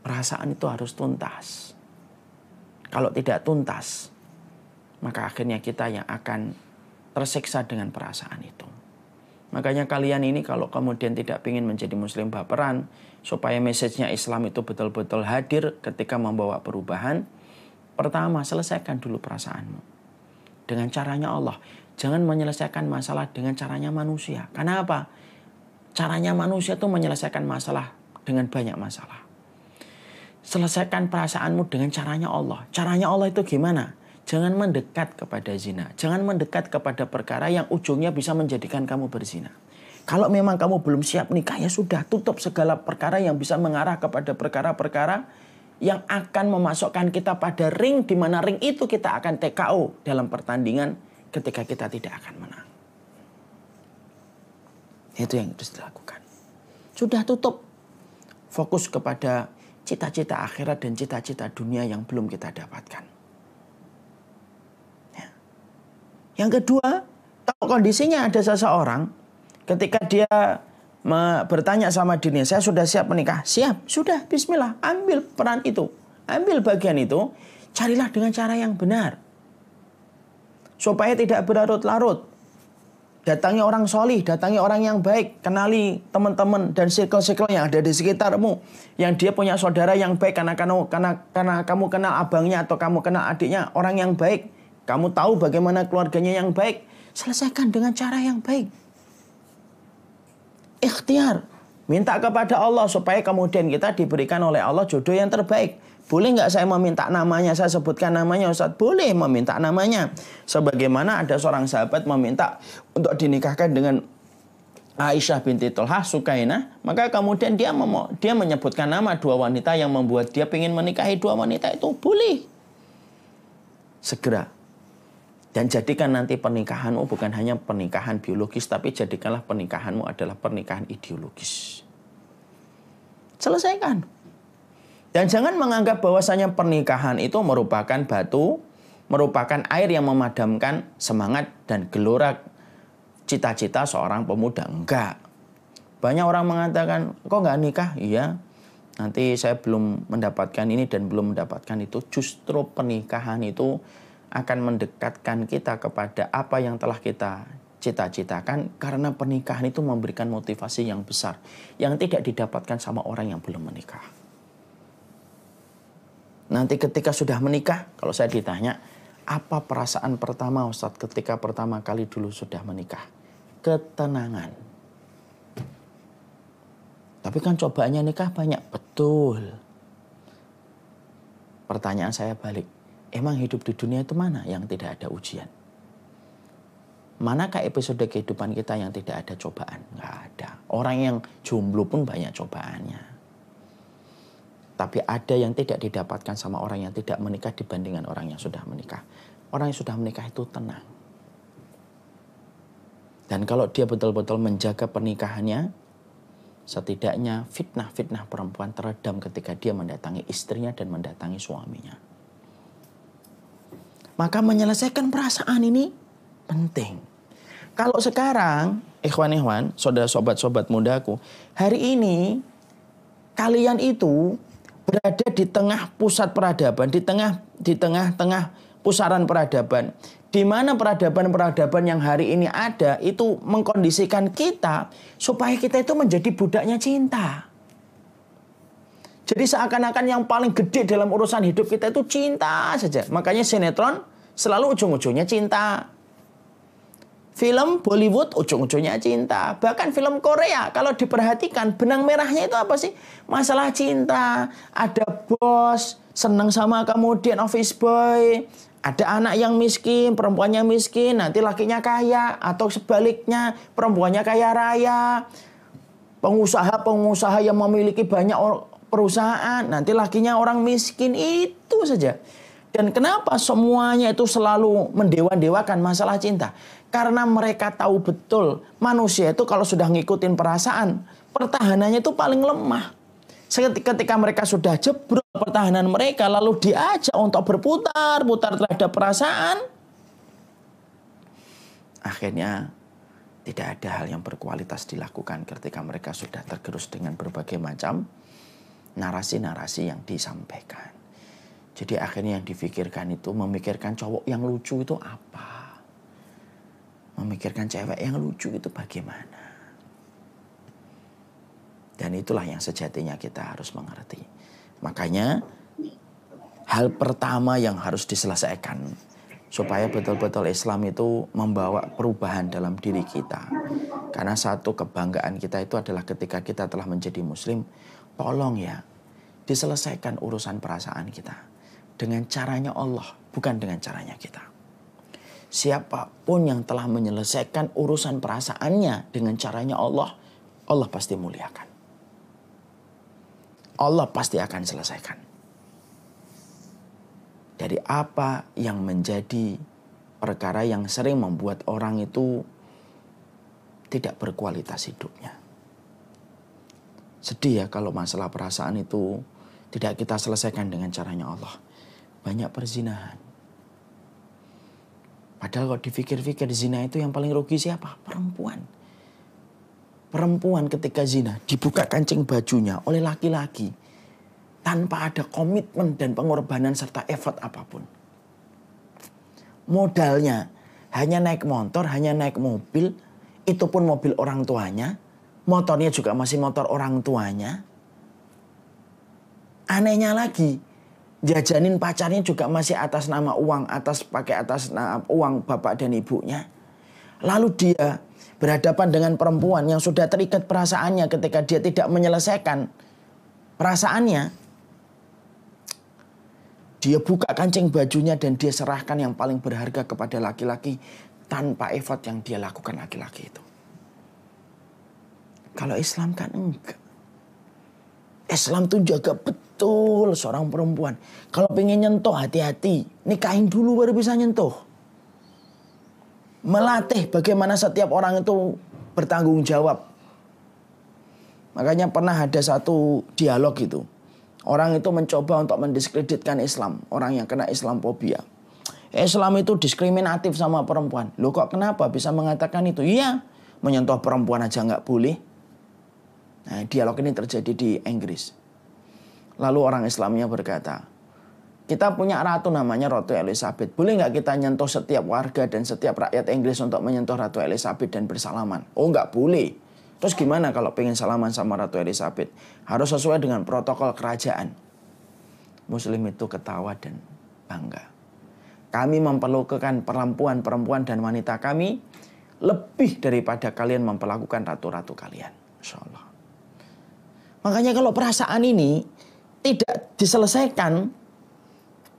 Perasaan itu harus tuntas. Kalau tidak tuntas, maka akhirnya kita yang akan tersiksa dengan perasaan itu. Makanya kalian ini kalau kemudian tidak ingin menjadi muslim baperan, supaya message-nya Islam itu betul-betul hadir ketika membawa perubahan, pertama selesaikan dulu perasaanmu. Dengan caranya Allah. Jangan menyelesaikan masalah dengan caranya manusia. Karena apa? Caranya manusia itu menyelesaikan masalah dengan banyak masalah. Selesaikan perasaanmu dengan caranya Allah. Caranya Allah itu gimana? Jangan mendekat kepada zina. Jangan mendekat kepada perkara yang ujungnya bisa menjadikan kamu berzina. Kalau memang kamu belum siap nikah, ya sudah, tutup segala perkara yang bisa mengarah kepada perkara-perkara yang akan memasukkan kita pada ring, di mana ring itu kita akan TKO dalam pertandingan ketika kita tidak akan menang. Itu yang harus dilakukan. Sudah, tutup. Fokus kepada cita-cita akhirat dan cita-cita dunia yang belum kita dapatkan. Ya. Yang kedua, kalau kondisinya ada seseorang, ketika dia bertanya sama dirinya, saya sudah siap menikah? Siap, sudah, bismillah, ambil peran itu. Ambil bagian itu, carilah dengan cara yang benar. Supaya tidak berlarut-larut. Datangi orang solih, datangi orang yang baik. Kenali teman-teman dan circle-circle yang ada di sekitarmu. Yang dia punya saudara yang baik karena kamu kenal abangnya atau kamu kenal adiknya. Orang yang baik. Kamu tahu bagaimana keluarganya yang baik. Selesaikan dengan cara yang baik. Ikhtiar. Minta kepada Allah supaya kemudian kita diberikan oleh Allah jodoh yang terbaik. Boleh nggak saya meminta namanya, saya sebutkan namanya Ustaz? Boleh meminta namanya. Sebagaimana ada seorang sahabat meminta untuk dinikahkan dengan Aisyah binti Tolhah Sukainah. Maka kemudian dia menyebutkan nama dua wanita yang membuat dia ingin menikahi dua wanita itu. Boleh. Segera. Dan jadikan nanti pernikahanmu bukan hanya pernikahan biologis, tapi jadikanlah pernikahanmu adalah pernikahan ideologis. Selesaikan. Dan jangan menganggap bahwasanya pernikahan itu merupakan batu, merupakan air yang memadamkan semangat dan gelora cita-cita seorang pemuda. Enggak. Banyak orang mengatakan, kok nggak nikah? Iya, nanti saya belum mendapatkan ini dan belum mendapatkan itu. Justru pernikahan itu akan mendekatkan kita kepada apa yang telah kita cita-citakan, karena pernikahan itu memberikan motivasi yang besar yang tidak didapatkan sama orang yang belum menikah. Nanti ketika sudah menikah, kalau saya ditanya, apa perasaan pertama Ustadz ketika pertama kali dulu sudah menikah? Ketenangan. Tapi kan cobaannya nikah banyak. Betul. Pertanyaan saya balik, emang hidup di dunia itu mana yang tidak ada ujian? Manakah episode kehidupan kita yang tidak ada cobaan? Nggak ada. Orang yang jomblo pun banyak cobaannya. Tapi ada yang tidak didapatkan sama orang yang tidak menikah dibandingkan orang yang sudah menikah. Orang yang sudah menikah itu tenang. Dan kalau dia betul-betul menjaga pernikahannya, setidaknya fitnah-fitnah perempuan teredam ketika dia mendatangi istrinya dan mendatangi suaminya. Maka menyelesaikan perasaan ini penting. Kalau sekarang, ikhwan-ikhwan, sobat-sobat mudaku, hari ini kalian itu berada di tengah pusat peradaban, di tengah-tengah pusaran peradaban, di mana peradaban-peradaban yang hari ini ada itu mengkondisikan kita supaya kita itu menjadi budaknya cinta. Jadi seakan-akan yang paling gede dalam urusan hidup kita itu cinta saja. Makanya sinetron selalu ujung-ujungnya cinta. Film Bollywood ujung-ujungnya cinta. Bahkan film Korea kalau diperhatikan benang merahnya itu apa sih? Masalah cinta. Ada bos senang sama kemudian office boy. Ada anak yang miskin, perempuannya miskin, nanti lakinya kaya. Atau sebaliknya perempuannya kaya raya. Pengusaha-pengusaha yang memiliki banyak perusahaan, nanti lakinya orang miskin. Itu saja. Dan kenapa semuanya itu selalu mendewa-dewakan masalah cinta? Karena mereka tahu betul manusia itu kalau sudah ngikutin perasaan, pertahanannya itu paling lemah. Ketika mereka sudah jebrol pertahanan mereka, lalu diajak untuk berputar-putar terhadap perasaan, akhirnya tidak ada hal yang berkualitas dilakukan ketika mereka sudah tergerus dengan berbagai macam narasi-narasi yang disampaikan. Jadi akhirnya yang difikirkan itu memikirkan cowok yang lucu itu apa? Memikirkan cewek yang lucu itu bagaimana? Dan itulah yang sejatinya kita harus mengerti. Makanya hal pertama yang harus diselesaikan supaya betul-betul Islam itu membawa perubahan dalam diri kita. Karena satu kebanggaan kita itu adalah ketika kita telah menjadi muslim, tolong ya diselesaikan urusan perasaan kita dengan caranya Allah, bukan dengan caranya kita. Siapapun yang telah menyelesaikan urusan perasaannya dengan caranya Allah, Allah pasti muliakan. Allah pasti akan selesaikan. Dari apa yang menjadi perkara yang sering membuat orang itu tidak berkualitas hidupnya. Sedih ya kalau masalah perasaan itu tidak kita selesaikan dengan caranya Allah. Banyak perzinahan. Padahal kalau dipikir-pikir zina itu yang paling rugi siapa? Perempuan. Perempuan ketika zina dibuka kancing bajunya oleh laki-laki tanpa ada komitmen dan pengorbanan serta effort apapun. Modalnya hanya naik motor, hanya naik mobil, itu pun mobil orang tuanya, motornya juga masih motor orang tuanya. Anehnya lagi, jajanin pacarnya juga masih atas nama uang, pakai atas nama uang bapak dan ibunya. Lalu dia berhadapan dengan perempuan yang sudah terikat perasaannya ketika dia tidak menyelesaikan perasaannya. Dia buka kancing bajunya dan dia serahkan yang paling berharga kepada laki-laki tanpa effort yang dia lakukan laki-laki itu. Kalau Islam kan enggak. Islam tuh jaga betul seorang perempuan. Kalau pengen nyentuh hati-hati. Nikahin dulu baru bisa nyentuh. Melatih bagaimana setiap orang itu bertanggung jawab. Makanya pernah ada satu dialog itu. Orang itu mencoba untuk mendiskreditkan Islam. Orang yang kena Islamophobia. Islam itu diskriminatif sama perempuan. Loh kok kenapa bisa mengatakan itu? Iya, menyentuh perempuan aja nggak boleh. Nah, dialog ini terjadi di Inggris. Lalu orang Islamnya berkata, kita punya ratu namanya Ratu Elizabeth. Boleh nggak kita nyentuh setiap warga dan setiap rakyat Inggris untuk menyentuh Ratu Elizabeth dan bersalaman? Oh, nggak boleh. Terus gimana kalau pengen salaman sama Ratu Elizabeth? Harus sesuai dengan protokol kerajaan. Muslim itu ketawa dan bangga. Kami memperlakukan perempuan dan wanita kami lebih daripada kalian memperlakukan ratu-ratu kalian. Insya Allah. Makanya kalau perasaan ini tidak diselesaikan,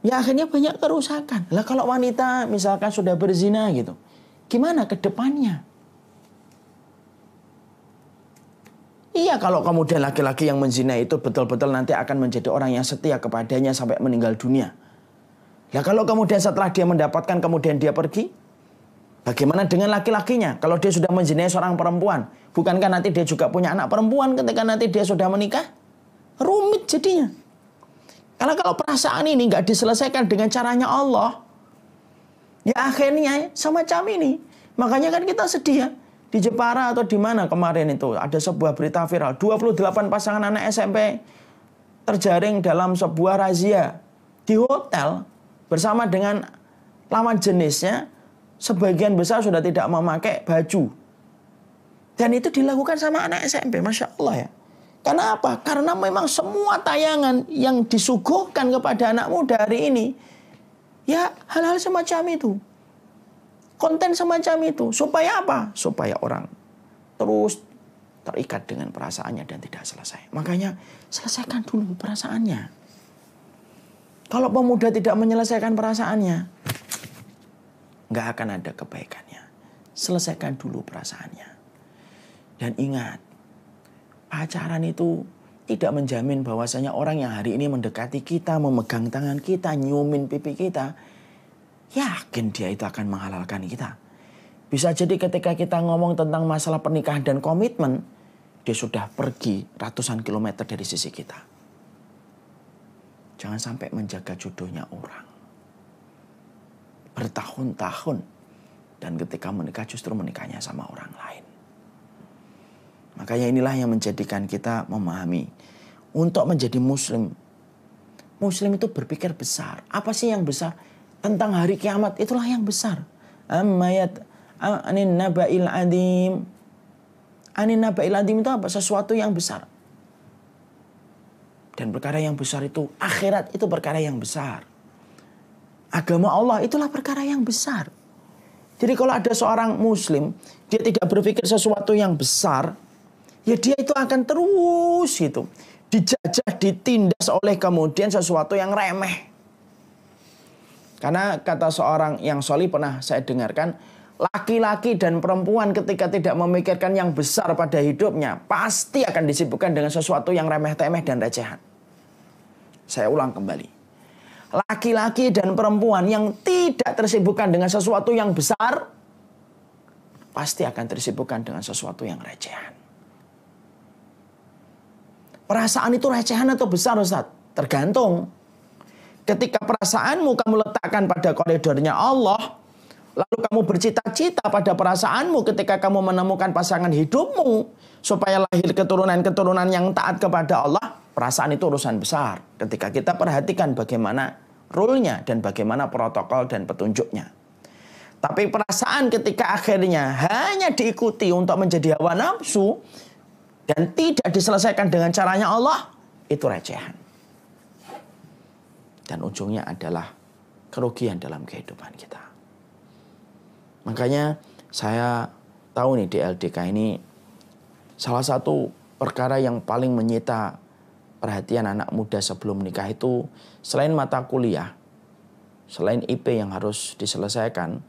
ya akhirnya banyak kerusakan. Lah kalau wanita misalkan sudah berzina gitu, gimana ke depannya? Iya, kalau kemudian laki-laki yang menzina itu betul-betul nanti akan menjadi orang yang setia kepadanya sampai meninggal dunia. Nah, kalau kemudian setelah dia mendapatkan kemudian dia pergi, bagaimana dengan laki-lakinya? Kalau dia sudah menzinai seorang perempuan, bukankah nanti dia juga punya anak perempuan ketika nanti dia sudah menikah? Rumit jadinya. Karena kalau perasaan ini nggak diselesaikan dengan caranya Allah, ya akhirnya semacam ini. Makanya kan kita sedih ya. Di Jepara atau di mana kemarin itu ada sebuah berita viral. 28 pasangan anak SMP terjaring dalam sebuah razia di hotel bersama dengan lawan jenisnya. Sebagian besar sudah tidak memakai baju. Dan itu dilakukan sama anak SMP. Masya Allah ya. Karena apa? Karena memang semua tayangan yang disuguhkan kepada anak muda hari ini, ya hal-hal semacam itu. Konten semacam itu. Supaya apa? Supaya orang terus terikat dengan perasaannya dan tidak selesai. Makanya selesaikan dulu perasaannya. Kalau pemuda tidak menyelesaikan perasaannya, nggak akan ada kebaikannya. Selesaikan dulu perasaannya. Dan ingat, pacaran itu tidak menjamin bahwasanya orang yang hari ini mendekati kita, memegang tangan kita, nyiumin pipi kita, yakin dia itu akan menghalalkan kita. Bisa jadi ketika kita ngomong tentang masalah pernikahan dan komitmen, dia sudah pergi ratusan kilometer dari sisi kita. Jangan sampai menjaga jodohnya orang bertahun-tahun, dan ketika menikah justru menikahnya sama orang lain. Makanya inilah yang menjadikan kita memahami untuk menjadi muslim. Muslim itu berpikir besar. Apa sih yang besar? Tentang hari kiamat, itulah yang besar. Anin naba'il adim. Anin naba'il adim itu apa? Sesuatu yang besar. Dan perkara yang besar itu, akhirat itu perkara yang besar. Agama Allah itulah perkara yang besar. Jadi kalau ada seorang muslim, dia tidak berpikir sesuatu yang besar, ya dia itu akan terus gitu dijajah, ditindas oleh kemudian sesuatu yang remeh. Karena kata seorang yang solih pernah saya dengarkan, laki-laki dan perempuan ketika tidak memikirkan yang besar pada hidupnya, pasti akan disibukkan dengan sesuatu yang remeh-temeh dan recehan. Saya ulang kembali. Laki-laki dan perempuan yang tidak tersibukkan dengan sesuatu yang besar, pasti akan tersibukkan dengan sesuatu yang recehan. Perasaan itu recehan atau besar, Ustaz? Tergantung. Ketika perasaanmu kamu letakkan pada koridornya Allah, lalu kamu bercita-cita pada perasaanmu ketika kamu menemukan pasangan hidupmu, supaya lahir keturunan-keturunan yang taat kepada Allah, perasaan itu urusan besar. Ketika kita perhatikan bagaimana rule-nya dan bagaimana protokol dan petunjuknya. Tapi perasaan ketika akhirnya hanya diikuti untuk menjadi hawa nafsu dan tidak diselesaikan dengan caranya Allah, itu recehan. Dan ujungnya adalah kerugian dalam kehidupan kita. Makanya saya tahu nih di LDK ini salah satu perkara yang paling menyita perhatian anak muda sebelum menikah itu, selain mata kuliah, selain IP yang harus diselesaikan,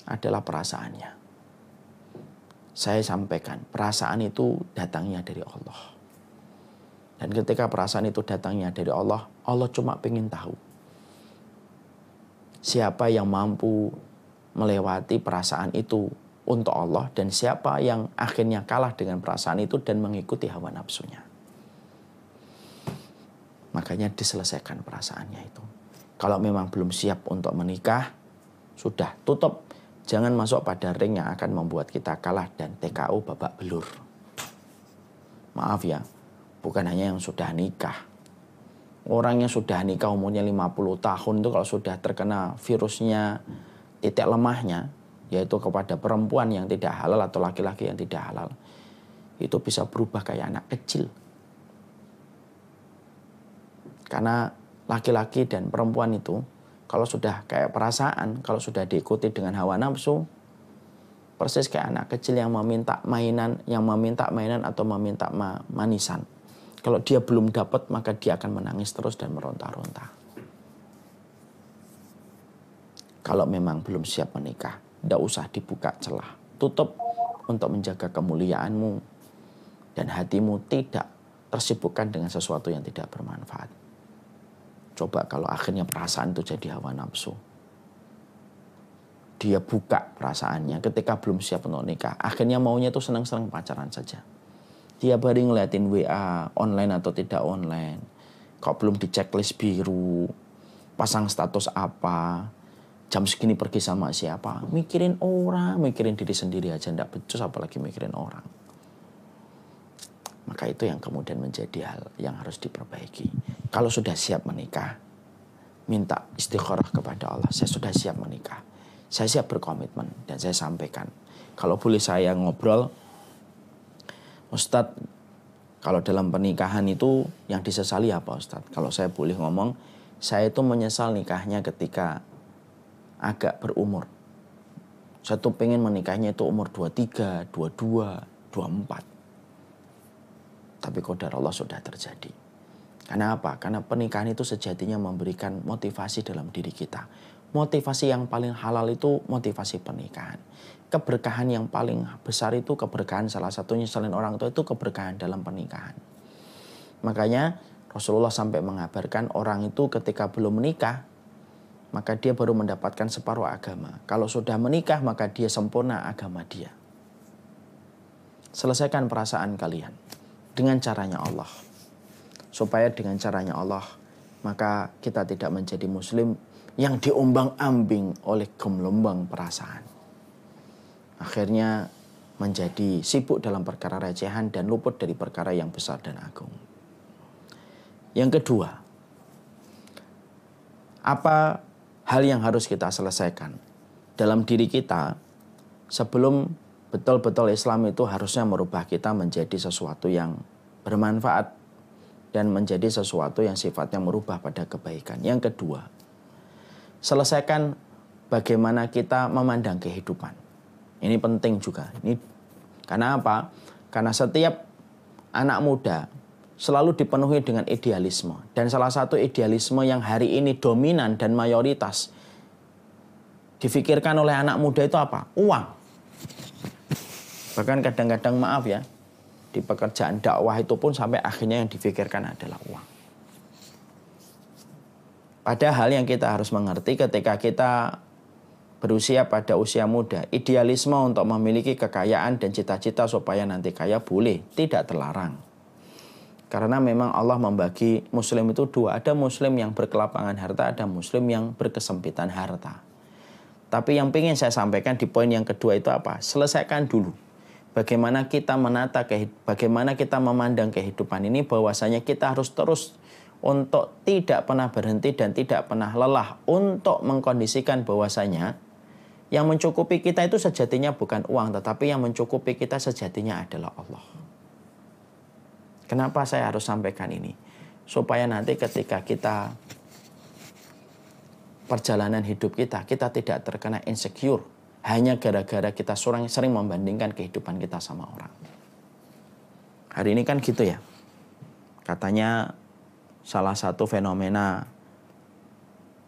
adalah perasaannya. Saya sampaikan, perasaan itu datangnya dari Allah. Dan ketika perasaan itu datangnya dari Allah, Allah cuma pengen tahu siapa yang mampu melewati perasaan itu untuk Allah, dan siapa yang akhirnya kalah dengan perasaan itu dan mengikuti hawa nafsunya. Makanya diselesaikan perasaannya itu. Kalau memang belum siap untuk menikah, sudah tutup. Jangan masuk pada ring yang akan membuat kita kalah dan TKO babak belur. maaf ya, bukan hanya yang sudah nikah. Orang yang sudah nikah umurnya 50 tahun itu kalau sudah terkena virusnya, titik lemahnya, yaitu kepada perempuan yang tidak halal atau laki-laki yang tidak halal, itu bisa berubah kayak anak kecil. Karena laki-laki dan perempuan itu kalau sudah kayak perasaan, kalau sudah diikuti dengan hawa nafsu, persis kayak anak kecil yang meminta mainan, atau meminta manisan. Kalau dia belum dapat, maka dia akan menangis terus dan meronta-ronta. Kalau memang belum siap menikah, tidak usah dibuka celah. Tutup untuk menjaga kemuliaanmu dan hatimu tidak tersibukkan dengan sesuatu yang tidak bermanfaat. Coba kalau akhirnya perasaan itu jadi hawa nafsu. Dia buka perasaannya ketika belum siap untuk nikah. Akhirnya maunya itu senang-senang pacaran saja. Tiap hari ngeliatin WA, online atau tidak online. Kok belum di checklist biru, pasang status apa, jam segini pergi sama siapa. Mikirin orang, mikirin diri sendiri aja tidak becus, apalagi mikirin orang. Maka itu yang kemudian menjadi hal yang harus diperbaiki. Kalau sudah siap menikah, minta istikharah kepada Allah. Saya sudah siap menikah, saya siap berkomitmen, dan saya sampaikan. Kalau boleh saya ngobrol, Ustadz, kalau dalam pernikahan itu yang disesali apa Ustadz? Kalau saya boleh ngomong, saya itu menyesal nikahnya ketika agak berumur. Saya tuh pengen menikahnya itu umur 23, 22, 24. Tapi qadar Allah sudah terjadi. Karena apa? Karena pernikahan itu sejatinya memberikan motivasi dalam diri kita. Motivasi yang paling halal itu motivasi pernikahan. Keberkahan yang paling besar itu keberkahan, salah satunya selain orang tua itu keberkahan dalam pernikahan. Makanya Rasulullah sampai mengabarkan orang itu ketika belum menikah, maka dia baru mendapatkan separuh agama. Kalau sudah menikah, maka dia sempurna agama dia. Selesaikan perasaan kalian dengan caranya Allah. Supaya dengan caranya Allah, maka kita tidak menjadi muslim yang diombang-ambing oleh gelombang perasaan. Akhirnya menjadi sibuk dalam perkara recehan dan luput dari perkara yang besar dan agung. Yang kedua, apa hal yang harus kita selesaikan dalam diri kita sebelum betul-betul Islam itu harusnya merubah kita menjadi sesuatu yang bermanfaat dan menjadi sesuatu yang sifatnya merubah pada kebaikan. Yang kedua, selesaikan bagaimana kita memandang kehidupan. Ini penting juga. Ini karena apa? Karena setiap anak muda selalu dipenuhi dengan idealisme. Dan salah satu idealisme yang hari ini dominan dan mayoritas difikirkan oleh anak muda itu apa? Uang. Bahkan kadang-kadang maaf ya, di pekerjaan dakwah itu pun sampai akhirnya yang difikirkan adalah uang. Padahal yang kita harus mengerti ketika kita berusia pada usia muda, idealisme untuk memiliki kekayaan dan cita-cita supaya nanti kaya boleh, tidak terlarang. Karena memang Allah membagi muslim itu dua. Ada muslim yang berkelapangan harta, ada muslim yang berkesempitan harta. Tapi yang ingin saya sampaikan di poin yang kedua itu apa? Selesaikan dulu bagaimana kita menata, bagaimana kita memandang kehidupan ini, bahwasanya kita harus terus untuk tidak pernah berhenti dan tidak pernah lelah untuk mengkondisikan bahwasanya yang mencukupi kita itu sejatinya bukan uang, tetapi yang mencukupi kita sejatinya adalah Allah. Kenapa saya harus sampaikan ini? Supaya nanti ketika kita perjalanan hidup kita tidak terkena insecure hanya gara-gara kita sering membandingkan kehidupan kita sama orang. Hari ini kan gitu ya. Katanya salah satu fenomena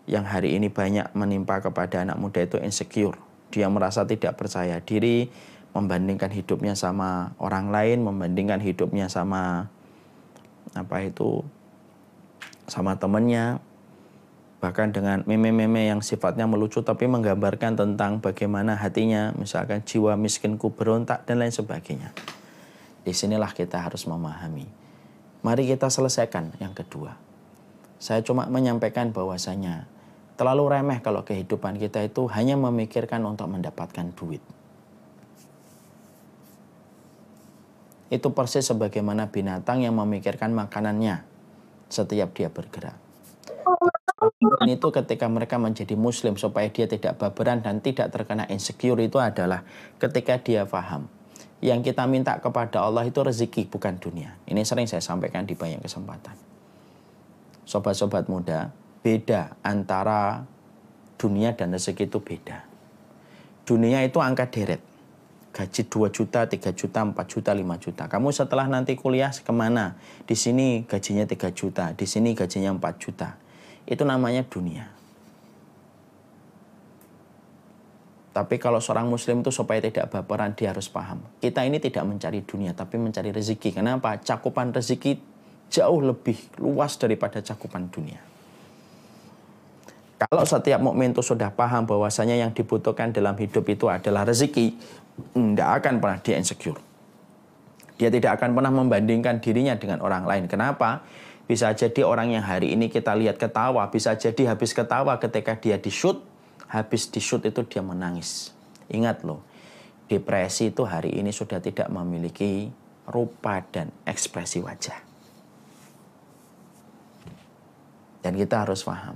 yang hari ini banyak menimpa kepada anak muda itu insecure. Dia merasa tidak percaya diri, membandingkan hidupnya sama orang lain, membandingkan hidupnya sama sama temannya. Bahkan dengan meme-meme yang sifatnya melucu tapi menggambarkan tentang bagaimana hatinya, misalkan jiwa miskinku berontak dan lain sebagainya. Disinilah kita harus memahami. Mari kita selesaikan yang kedua. Saya cuma menyampaikan bahwasanya terlalu remeh kalau kehidupan kita itu hanya memikirkan untuk mendapatkan duit. Itu persis sebagaimana binatang yang memikirkan makanannya setiap dia bergerak. Itu ketika mereka menjadi muslim supaya dia tidak baperan dan tidak terkena insecure itu adalah ketika dia paham yang kita minta kepada Allah itu rezeki bukan dunia. Ini sering saya sampaikan di banyak kesempatan. Sobat-sobat muda, beda antara dunia dan rezeki itu beda. Dunia itu angka deret. Gaji 2 juta, 3 juta, 4 juta, 5 juta. Kamu setelah nanti kuliah kemana? Di sini gajinya 3 juta, di sini gajinya 4 juta. Itu namanya dunia. Tapi kalau seorang muslim itu supaya tidak baperan, dia harus paham. Kita ini tidak mencari dunia, tapi mencari rezeki. Kenapa? Cakupan rezeki jauh lebih luas daripada cakupan dunia. Kalau setiap mukmin itu sudah paham bahwasanya yang dibutuhkan dalam hidup itu adalah rezeki, tidak akan pernah dia insecure. Dia tidak akan pernah membandingkan dirinya dengan orang lain. Kenapa? Bisa jadi orang yang hari ini kita lihat ketawa, bisa jadi habis ketawa ketika dia di-shoot, habis di-shoot itu dia menangis. Ingat loh, depresi itu hari ini sudah tidak memiliki rupa dan ekspresi wajah. Dan kita harus paham,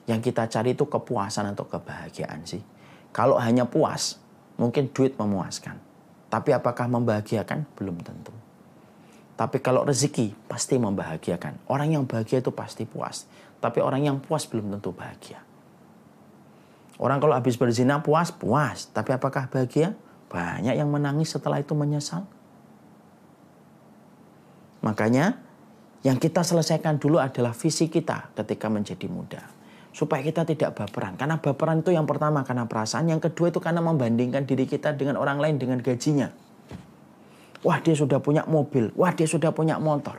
yang kita cari itu kepuasan atau kebahagiaan sih. Kalau hanya puas, mungkin duit memuaskan. Tapi apakah membahagiakan? Belum tentu. Tapi kalau rezeki pasti membahagiakan. Orang yang bahagia itu pasti puas. Tapi orang yang puas belum tentu bahagia. Orang kalau habis berzina puas. Tapi apakah bahagia? Banyak yang menangis setelah itu menyesal. Makanya yang kita selesaikan dulu adalah visi kita ketika menjadi muda. Supaya kita tidak baperan. Karena baperan itu yang pertama karena perasaan. Yang kedua itu karena membandingkan diri kita dengan orang lain dengan gajinya. Wah, dia sudah punya mobil. Wah, dia sudah punya motor.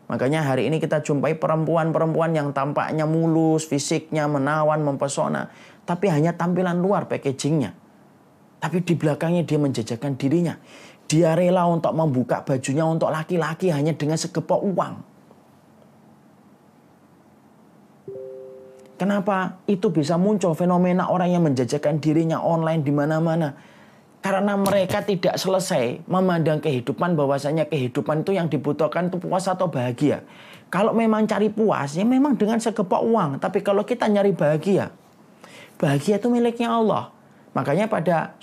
Makanya hari ini kita jumpai perempuan-perempuan yang tampaknya mulus, fisiknya menawan, mempesona. Tapi hanya tampilan luar, packagingnya. Tapi di belakangnya dia menjajakan dirinya. Dia rela untuk membuka bajunya untuk laki-laki hanya dengan segepok uang. Kenapa itu bisa muncul fenomena orang yang menjajakan dirinya online di mana-mana? Karena mereka tidak selesai memandang kehidupan bahwasanya kehidupan itu yang dibutuhkan itu puas atau bahagia. Kalau memang cari puas, ya memang dengan segepok uang. Tapi kalau kita nyari bahagia, bahagia itu miliknya Allah. Makanya pada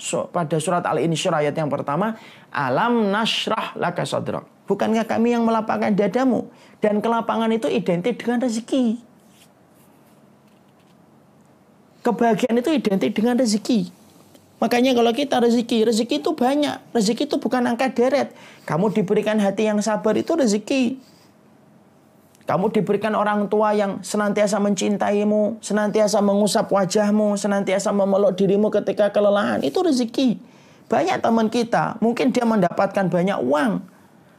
surat Al-Insyirah ayat yang pertama, Alam nashrah laka sadrak. Bukankah kami yang melapangkan dadamu? Dan kelapangan itu identik dengan rezeki. Kebahagiaan itu identik dengan rezeki. Makanya kalau kita rezeki itu banyak. Rezeki itu bukan angka deret. Kamu diberikan hati yang sabar itu rezeki. Kamu diberikan orang tua yang senantiasa mencintaimu, senantiasa mengusap wajahmu, senantiasa memeluk dirimu ketika kelelahan. Itu rezeki. Banyak teman kita, mungkin dia mendapatkan banyak uang.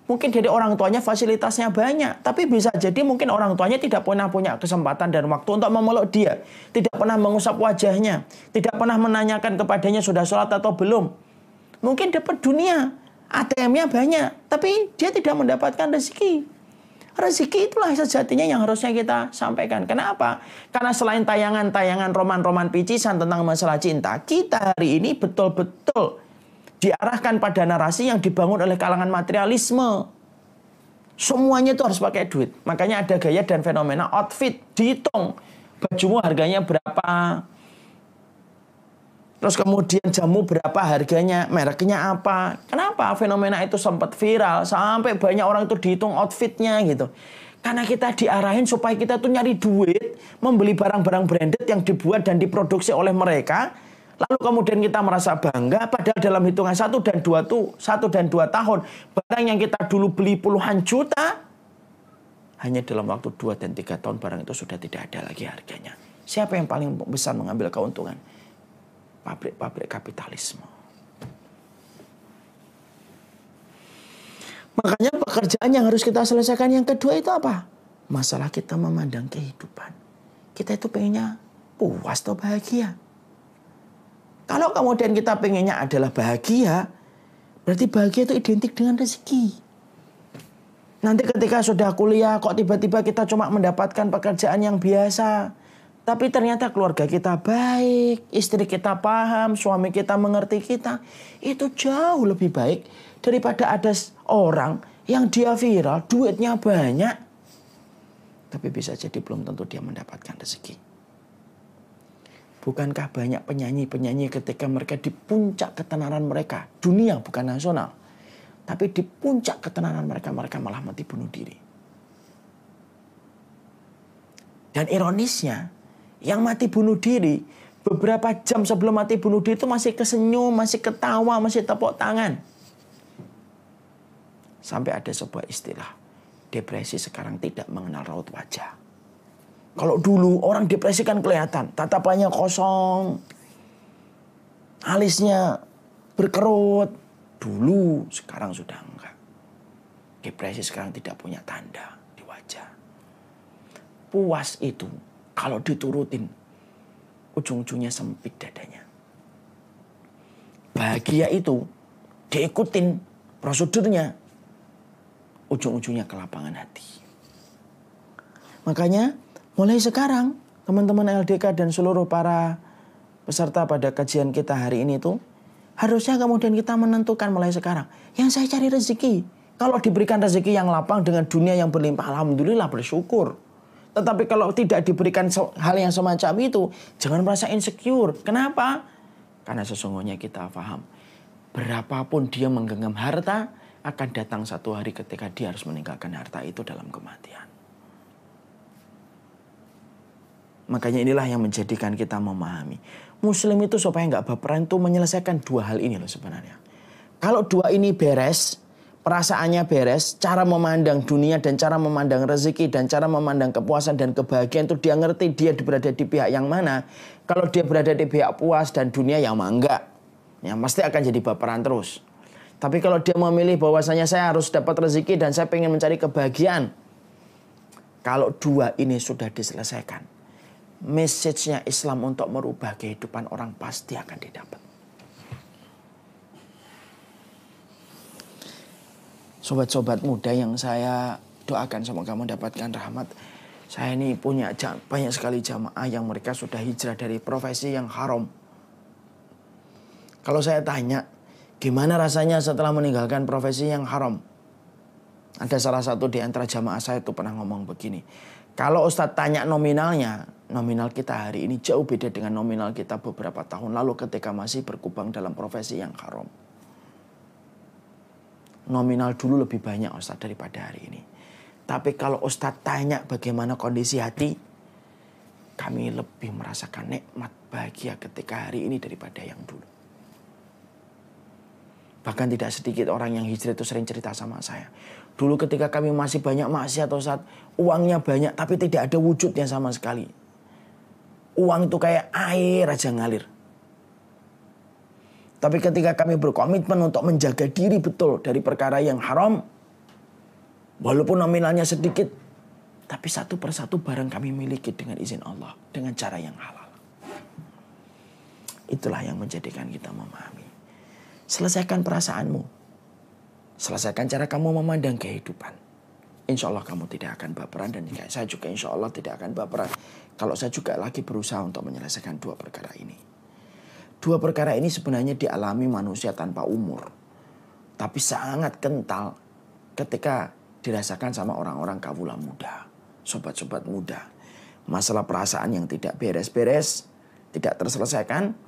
Mungkin dari orang tuanya fasilitasnya banyak. Tapi bisa jadi mungkin orang tuanya tidak pernah punya kesempatan dan waktu untuk memeluk dia. Tidak pernah mengusap wajahnya. Tidak pernah menanyakan kepadanya sudah sholat atau belum. Mungkin dapat dunia. ATM-nya banyak. Tapi dia tidak mendapatkan rezeki. Rezeki itulah sejatinya yang harusnya kita sampaikan. Kenapa? Karena selain tayangan-tayangan roman-roman picisan tentang masalah cinta, kita hari ini betul-betul diarahkan pada narasi yang dibangun oleh kalangan materialisme. Semuanya itu harus pakai duit. Makanya ada gaya dan fenomena outfit. Dihitung. Bajumu harganya berapa. Terus kemudian jamu berapa harganya. Mereknya apa. Kenapa fenomena itu sempat viral. Sampai banyak orang itu dihitung outfitnya gitu. Karena kita diarahin supaya kita tuh nyari duit. Membeli barang-barang branded yang dibuat dan diproduksi oleh mereka. Lalu kemudian kita merasa bangga, padahal dalam hitungan 1 dan 2 tahun, barang yang kita dulu beli puluhan juta, hanya dalam waktu 2 dan 3 tahun barang itu sudah tidak ada lagi harganya. Siapa yang paling besar mengambil keuntungan? Pabrik-pabrik kapitalisme. Makanya pekerjaan yang harus kita selesaikan yang kedua itu apa? Masalah kita memandang kehidupan. Kita itu pengennya puas atau bahagia. Kalau kemudian kita pengennya adalah bahagia, berarti bahagia itu identik dengan rezeki. Nanti ketika sudah kuliah, kok tiba-tiba kita cuma mendapatkan pekerjaan yang biasa. Tapi ternyata keluarga kita baik, istri kita paham, suami kita mengerti kita. Itu jauh lebih baik daripada ada orang yang dia viral, duitnya banyak. Tapi bisa jadi belum tentu dia mendapatkan rezeki. Bukankah banyak penyanyi-penyanyi ketika mereka di puncak ketenaran mereka, dunia bukan nasional. Tapi di puncak ketenaran mereka, mereka malah mati bunuh diri. Dan ironisnya, yang mati bunuh diri, beberapa jam sebelum mati bunuh diri itu masih kesenyum, masih ketawa, masih tepuk tangan. Sampai ada sebuah istilah, depresi sekarang tidak mengenal raut wajah. Kalau dulu orang depresi kan kelihatan, tatapannya kosong, alisnya berkerut. Dulu, sekarang sudah enggak. Depresi sekarang tidak punya tanda di wajah. Puas itu kalau diturutin, ujung-ujungnya sempit dadanya. Bahagia itu diikutin prosedurnya, ujung-ujungnya kelapangan hati. Makanya mulai sekarang teman-teman LDK dan seluruh para peserta pada kajian kita hari ini tuh harusnya kemudian kita menentukan mulai sekarang, yang saya cari rezeki. Kalau diberikan rezeki yang lapang dengan dunia yang berlimpah, alhamdulillah, bersyukur. Tetapi kalau tidak diberikan hal yang semacam itu, jangan merasa insecure. Kenapa? Karena sesungguhnya kita paham, berapapun dia menggenggam harta, akan datang satu hari ketika dia harus meninggalkan harta itu dalam kematian. Makanya inilah yang menjadikan kita memahami. Muslim itu supaya nggak baperan itu menyelesaikan dua hal ini loh sebenarnya. Kalau dua ini beres, perasaannya beres, cara memandang dunia dan cara memandang rezeki dan cara memandang kepuasan dan kebahagiaan itu dia ngerti dia berada di pihak yang mana. Kalau dia berada di pihak puas dan dunia ya enggak. Ya pasti akan jadi baperan terus. Tapi kalau dia memilih bahwasanya saya harus dapat rezeki dan saya pengen mencari kebahagiaan. Kalau dua ini sudah diselesaikan, message-nya Islam untuk merubah kehidupan orang pasti akan didapat. Sobat-sobat muda yang saya doakan semoga mendapatkan rahmat. Saya ini punya banyak sekali jamaah yang mereka sudah hijrah dari profesi yang haram. Kalau saya tanya, gimana rasanya setelah meninggalkan profesi yang haram? Ada salah satu di antara jamaah saya itu pernah ngomong begini. Kalau Ustadz tanya nominalnya, nominal kita hari ini jauh beda dengan nominal kita beberapa tahun lalu ketika masih berkubang dalam profesi yang haram. Nominal dulu lebih banyak Ustadz daripada hari ini. Tapi kalau Ustadz tanya bagaimana kondisi hati, kami lebih merasakan nikmat bahagia ketika hari ini daripada yang dulu. Bahkan tidak sedikit orang yang hijrah itu sering cerita sama saya. Dulu ketika kami masih banyak maksiat Ustadz, uangnya banyak tapi tidak ada wujudnya sama sekali. Uang itu kayak air aja ngalir. Tapi ketika kami berkomitmen untuk menjaga diri betul dari perkara yang haram, walaupun nominalnya sedikit, tapi satu persatu barang kami miliki dengan izin Allah, dengan cara yang halal. Itulah yang menjadikan kita memahami. Selesaikan perasaanmu. Selesaikan cara kamu memandang kehidupan. Insya Allah kamu tidak akan baperan dan saya juga insya Allah tidak akan baperan. Kalau saya juga lagi berusaha untuk menyelesaikan dua perkara ini. Dua perkara ini sebenarnya dialami manusia tanpa umur. Tapi sangat kental ketika dirasakan sama orang-orang kawula muda. Sobat-sobat muda. Masalah perasaan yang tidak beres-beres, tidak terselesaikan.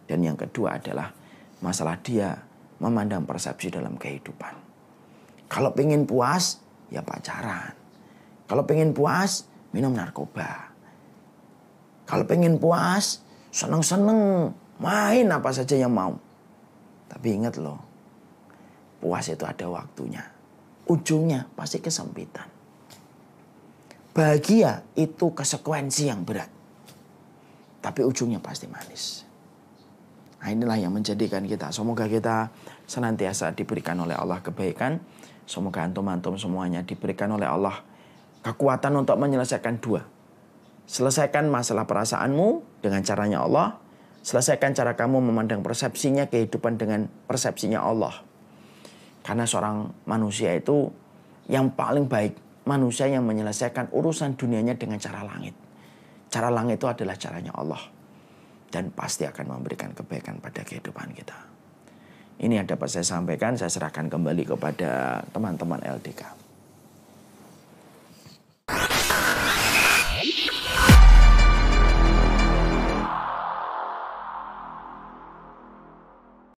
Dan yang kedua adalah masalah dia memandang persepsi dalam kehidupan. Kalau pengen puas, ya pacaran. Kalau pengen puas, minum narkoba. Kalau pengen puas, seneng-seneng. Main apa saja yang mau. Tapi ingat loh, puas itu ada waktunya. Ujungnya pasti kesempitan. Bahagia itu konsekuensi yang berat. Tapi ujungnya pasti manis. Nah inilah yang menjadikan kita. Semoga kita senantiasa diberikan oleh Allah kebaikan. Semoga antum-antum semuanya diberikan oleh Allah kekuatan untuk menyelesaikan dua. Selesaikan masalah perasaanmu dengan caranya Allah. Selesaikan cara kamu memandang persepsinya kehidupan dengan persepsinya Allah. Karena seorang manusia itu yang paling baik, manusia yang menyelesaikan urusan dunianya dengan cara langit. Cara langit itu adalah caranya Allah. Dan pasti akan memberikan kebaikan pada kehidupan kita. Ini yang dapat saya sampaikan, saya serahkan kembali kepada teman-teman LDK.